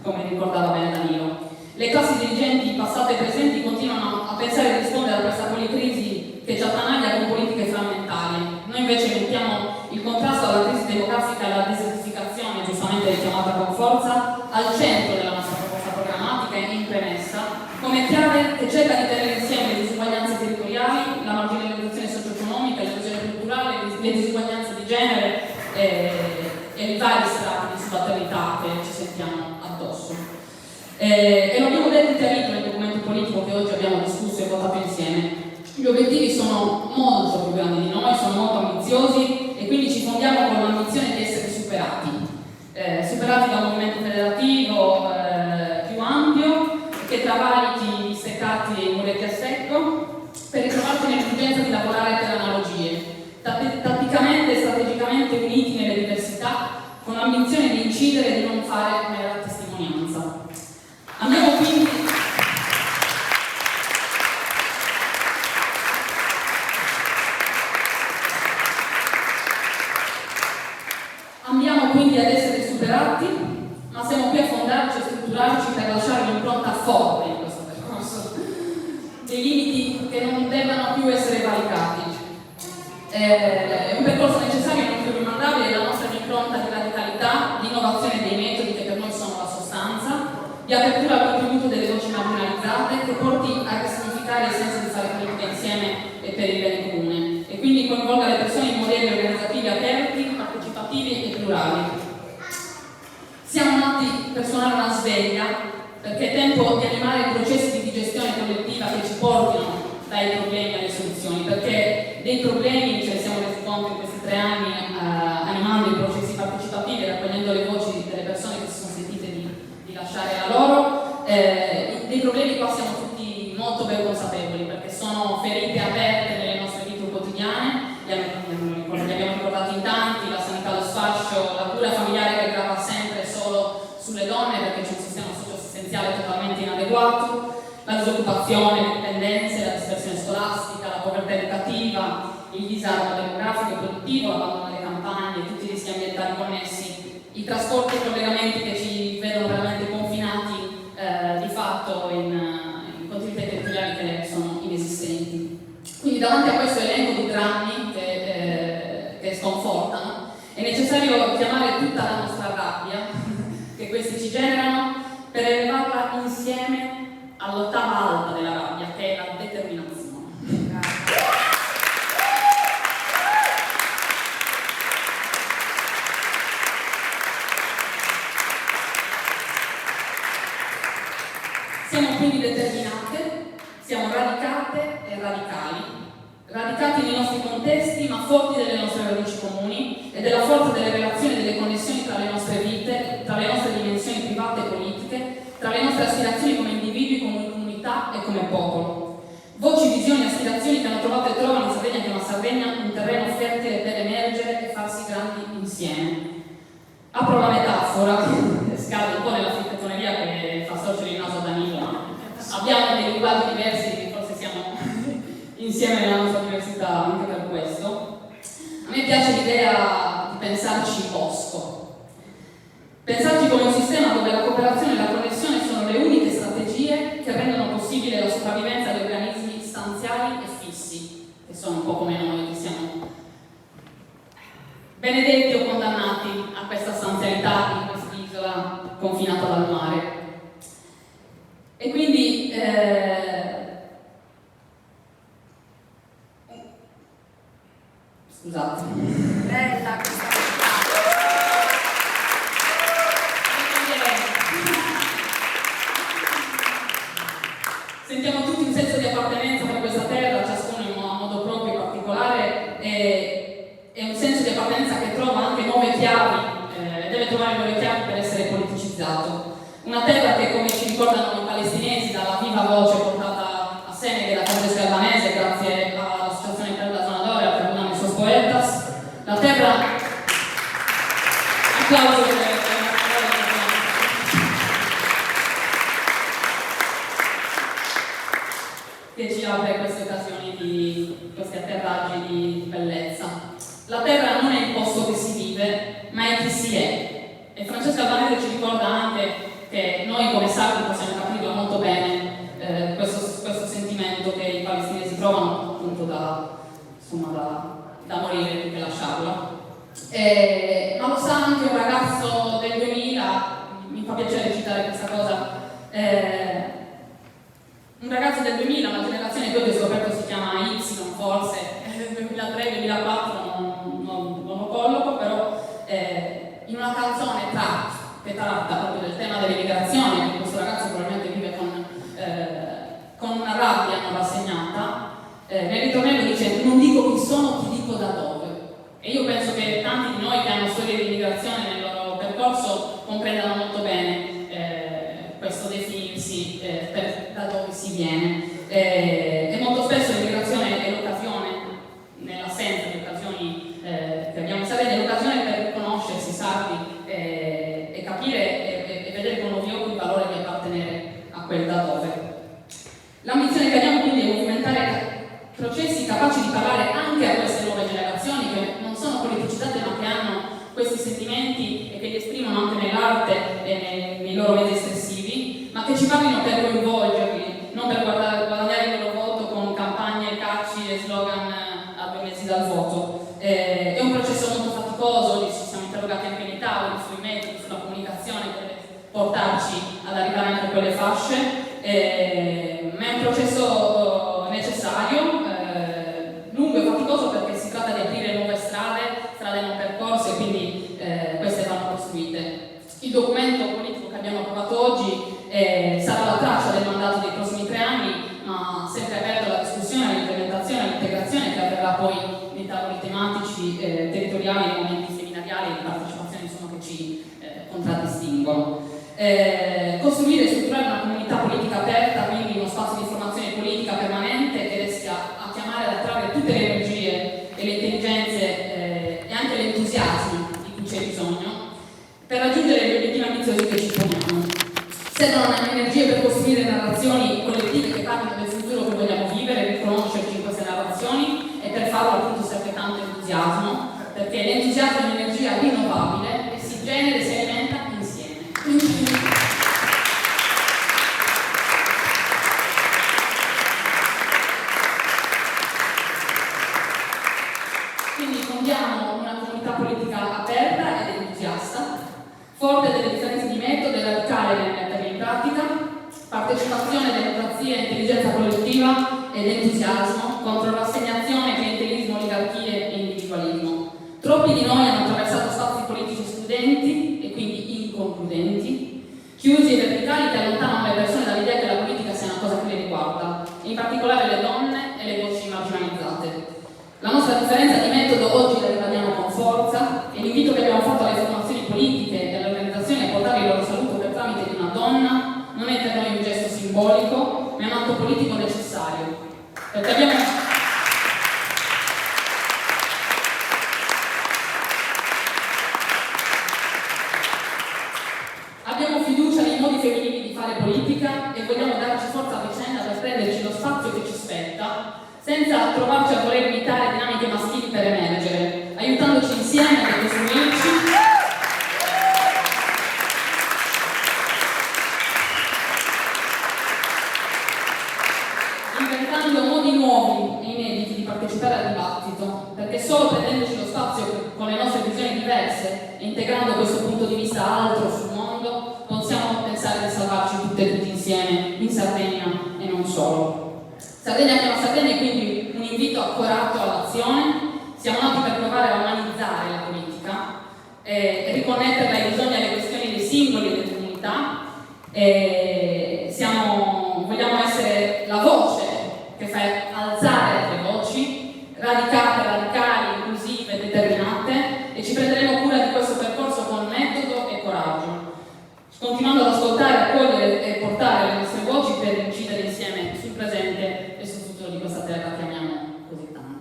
come ricordava bene Danilo. Le classi dirigenti passate e presenti continuano a pensare di rispondere a questa policrisi che ci attanaglia con politiche frammentarie. Noi invece mettiamo il contrasto alla crisi demografica e alla desertificazione, giustamente richiamata con forza, al centro della nostra proposta programmatica e in premessa, come chiave che cerca di tenere insieme le disuguaglianze territoriali, la marginalizzazione socio-economica, l'erosione culturale, le disuguaglianze di genere e i vari strati di subalternità che ci sentiamo addosso. E lo abbiamo detto e chiarito nel documento politico che oggi abbiamo discusso e votato insieme. Gli obiettivi sono molto più grandi di noi, sono molto ambiziosi e quindi ci fondiamo con l'ambizione di essere superati. Superati da un movimento federativo più ampio che travalichi gli steccati e i muretti a secco per ritrovarci nell'urgenza di lavorare per analogie, tatticamente e strategicamente uniti nelle diversità, con l'ambizione di incidere e di non fare mera testimonianza. Andiamo quindi ad essere superati, ma siamo qui a fondarci e strutturarci per lasciare un'impronta forte in questo percorso, dei limiti che non debbano più essere valicati. È un percorso necessario e non più rimandabile, la nostra impronta di radicalità, di innovazione dei metodi che per noi sono la sostanza, di apertura al contributo delle voci marginalizzate, che porti a risignificare il senso di fare politica insieme e per il bene comune, e quindi coinvolga le persone in modelli organizzativi aperti, partecipativi e plurali. Siamo nati per suonare una sveglia, perché è tempo di animare i processi di gestione collettiva che ci portino dai problemi alle soluzioni, perché dei problemi ce ne siamo resi conto in questi 3 anni animando i processi partecipativi e raccogliendo le voci delle persone che si sono sentite di lasciare la loro. Dei problemi qua siamo tutti molto ben consapevoli, perché sono ferite aperte nelle nostre vite quotidiane, li abbiamo ricordati in tanti: la sanità, lo sfascio, la cura familiare che grava sempre solo sulle donne perché c'è un sistema socio-assistenziale totalmente inadeguato, la disoccupazione, le dipendenze, la dispersione scolastica, la povertà educativa, il disarmo demografico e produttivo, l'abbandono delle campagne, tutti i rischi ambientali connessi, i trasporti e collegamenti che ci vedono veramente confinati di fatto in continuità territoriali che sono inesistenti. Quindi davanti a questo elenco di drammi che sconfortano è necessario chiamare tutta la nostra rabbia che questi ci generano per elevarla insieme all'ottava alta della rabbia, che è la determinazione. Siamo quindi determinate, siamo radicate e radicati nei nostri contesti, ma forti delle nostre radici comuni e della forza delle relazioni e delle connessioni tra le nostre vite, tra le nostre dimensioni private e nostre aspirazioni come individui, come comunità e come popolo. Voci, visioni e aspirazioni che hanno trovato e trovano in Sardegna che una Sardegna un terreno fertile per emergere e farsi grandi insieme. Apro la metafora, scado un po' nella friccatoneria che fa sorgere il naso a Danilo, ma abbiamo dei linguaggi diversi, forse siamo insieme nella nostra diversità anche per questo. A me piace l'idea di pensarci bosco. Pensarci come un sistema dove la cooperazione e la connessione sono le uniche strategie che rendono possibile la sopravvivenza di organismi stanziali e fissi, che sono un po' come noi, che siamo benedetti o condannati a questa stanzialità in quest'isola confinata dal mare. E quindi scusate. Bella questa Sentiamo tutti un senso di appartenenza per questa terra, ciascuno in un modo proprio particolare, e un senso di appartenenza che trova anche nuove chiavi, deve trovare nuove chiavi per essere politicizzato. Una terra che, come ci ricordano i palestinesi, dalla viva voce portata a Senegal da Francesca Albanese grazie all'associazione Interna della Zona d'Oro per una Esos Poetas, la terra... Applauso per che ci apre queste occasioni di questi atterraggi di bellezza. La terra non è il posto che si vive, ma è chi si è. E Francesca Albanese ci ricorda anche che noi come sardi possiamo capirlo molto bene, questo sentimento che i palestinesi provano appunto da morire più che lasciarla. Ma lo sa anche un ragazzo del 2000, mi fa piacere citare questa cosa, un ragazzo del 2000, una generazione che oggi ho scoperto si chiama Y, forse, 2003-2004, non lo colloco, però in una canzone che tratta proprio del tema delle migrazioni, che questo ragazzo probabilmente vive con una rabbia non rassegnata, nel ritornello dice: non dico chi sono, ti dico da dove. E io penso che tanti di noi che hanno storie di migrazione nel loro percorso comprendano molto bene questo definirsi da dove si viene. E molto spesso l'immigrazione è l'occasione, nell'assenza di occasioni che abbiamo in Sardegna, è l'occasione per conoscersi sardi e capire e vedere con nuovi occhi il valore di appartenere a quel da dove. L'ambizione che abbiamo quindi è movimentare processi capaci di parlare anche a queste nuove generazioni che non sono politicizzate ma che hanno questi sentimenti e che li esprimono anche nell'arte e nei loro mezzi espressivi, ma che ci parlino per coinvolgerli, non per guadagnare il loro voto con campagne, cacci e slogan a 2 mesi dal voto. È un processo molto faticoso, ci siamo interrogati anche in Italia sui metodi, sulla comunicazione per portarci ad arrivare anche a quelle fasce, ma è un processo necessario, lungo e faticoso, perché si tratta di aprire nuove strade non percorse, e quindi queste vanno costruite. Il documento politico che abbiamo approvato oggi sarà la traccia del mandato dei prossimi 3 anni, ma sempre aperto alla discussione, all'implementazione, all'integrazione che avverrà poi nei tavoli tematici, territoriali, nei momenti seminariali e di partecipazione, insomma, che ci contraddistinguono. Costruire e strutturare una comunità politica aperta, quindi uno spazio di formazione politica permanente che riesca a chiamare ad attrarre tutte le energie e le intelligenze e anche l'entusiasmo di cui c'è bisogno per raggiungere gli obiettivi ambiziosi che ci poniamo. Servono energie per costruire narrazioni collettive che parlino del futuro che vogliamo vivere, riconoscerci in queste narrazioni, e per farlo appunto serve tanto entusiasmo, perché l'entusiasmo è un'energia rinnovabile e si genera e si alimenta insieme. Quindi fondiamo una comunità politica aperta ed entusiasta, forte delle differenze di metodo e radicale nel metterle in pratica, partecipazione, democrazia, intelligenza collettiva ed entusiasmo contro rassegnazione, clientelismo, oligarchie e individualismo. Troppi di noi hanno attraversato spazi politici escludenti e quindi inconcludenti, chiusi e verticali, che allontanano le persone dall'idea che la politica sia una cosa che le riguarda, in particolare le donne e le voci marginalizzate. La nostra differenza di metodo oggi la ribadiamo con forza, e l'invito che abbiamo fatto alle formazioni politiche e alle organizzazioni a portare il loro saluto per tramite di una donna non è per simbolico, ma è un atto politico necessario. Perché abbiamo fiducia nei modi femminili di fare politica e vogliamo darci forza a vicenda per prenderci lo spazio che ci spetta, senza trovarci a voler imitare dinamiche maschili per emergere, aiutandoci insieme a costruirci, inventando modi nuovi e inediti di partecipare al dibattito, perché solo prendendoci lo spazio con le nostre visioni diverse e integrando questo punto di vista altro sul mondo, possiamo pensare di salvarci tutti insieme in Sardegna e non solo. Sardegna che è una Sardegna è quindi un invito accorato all'azione. Siamo nati per provare a umanizzare la politica e riconnetterla ai bisogni e alle questioni dei singoli e delle comunità. Vogliamo essere la voce che fa alzare altre voci, radicate, radicali, inclusive, determinate, e ci prenderemo cura di questo percorso con metodo e coraggio, continuando ad ascoltare, accogliere e portare le nostre voci per incidere insieme sul presente e sul futuro di questa terra che amiamo così tanto.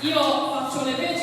Io faccio le veci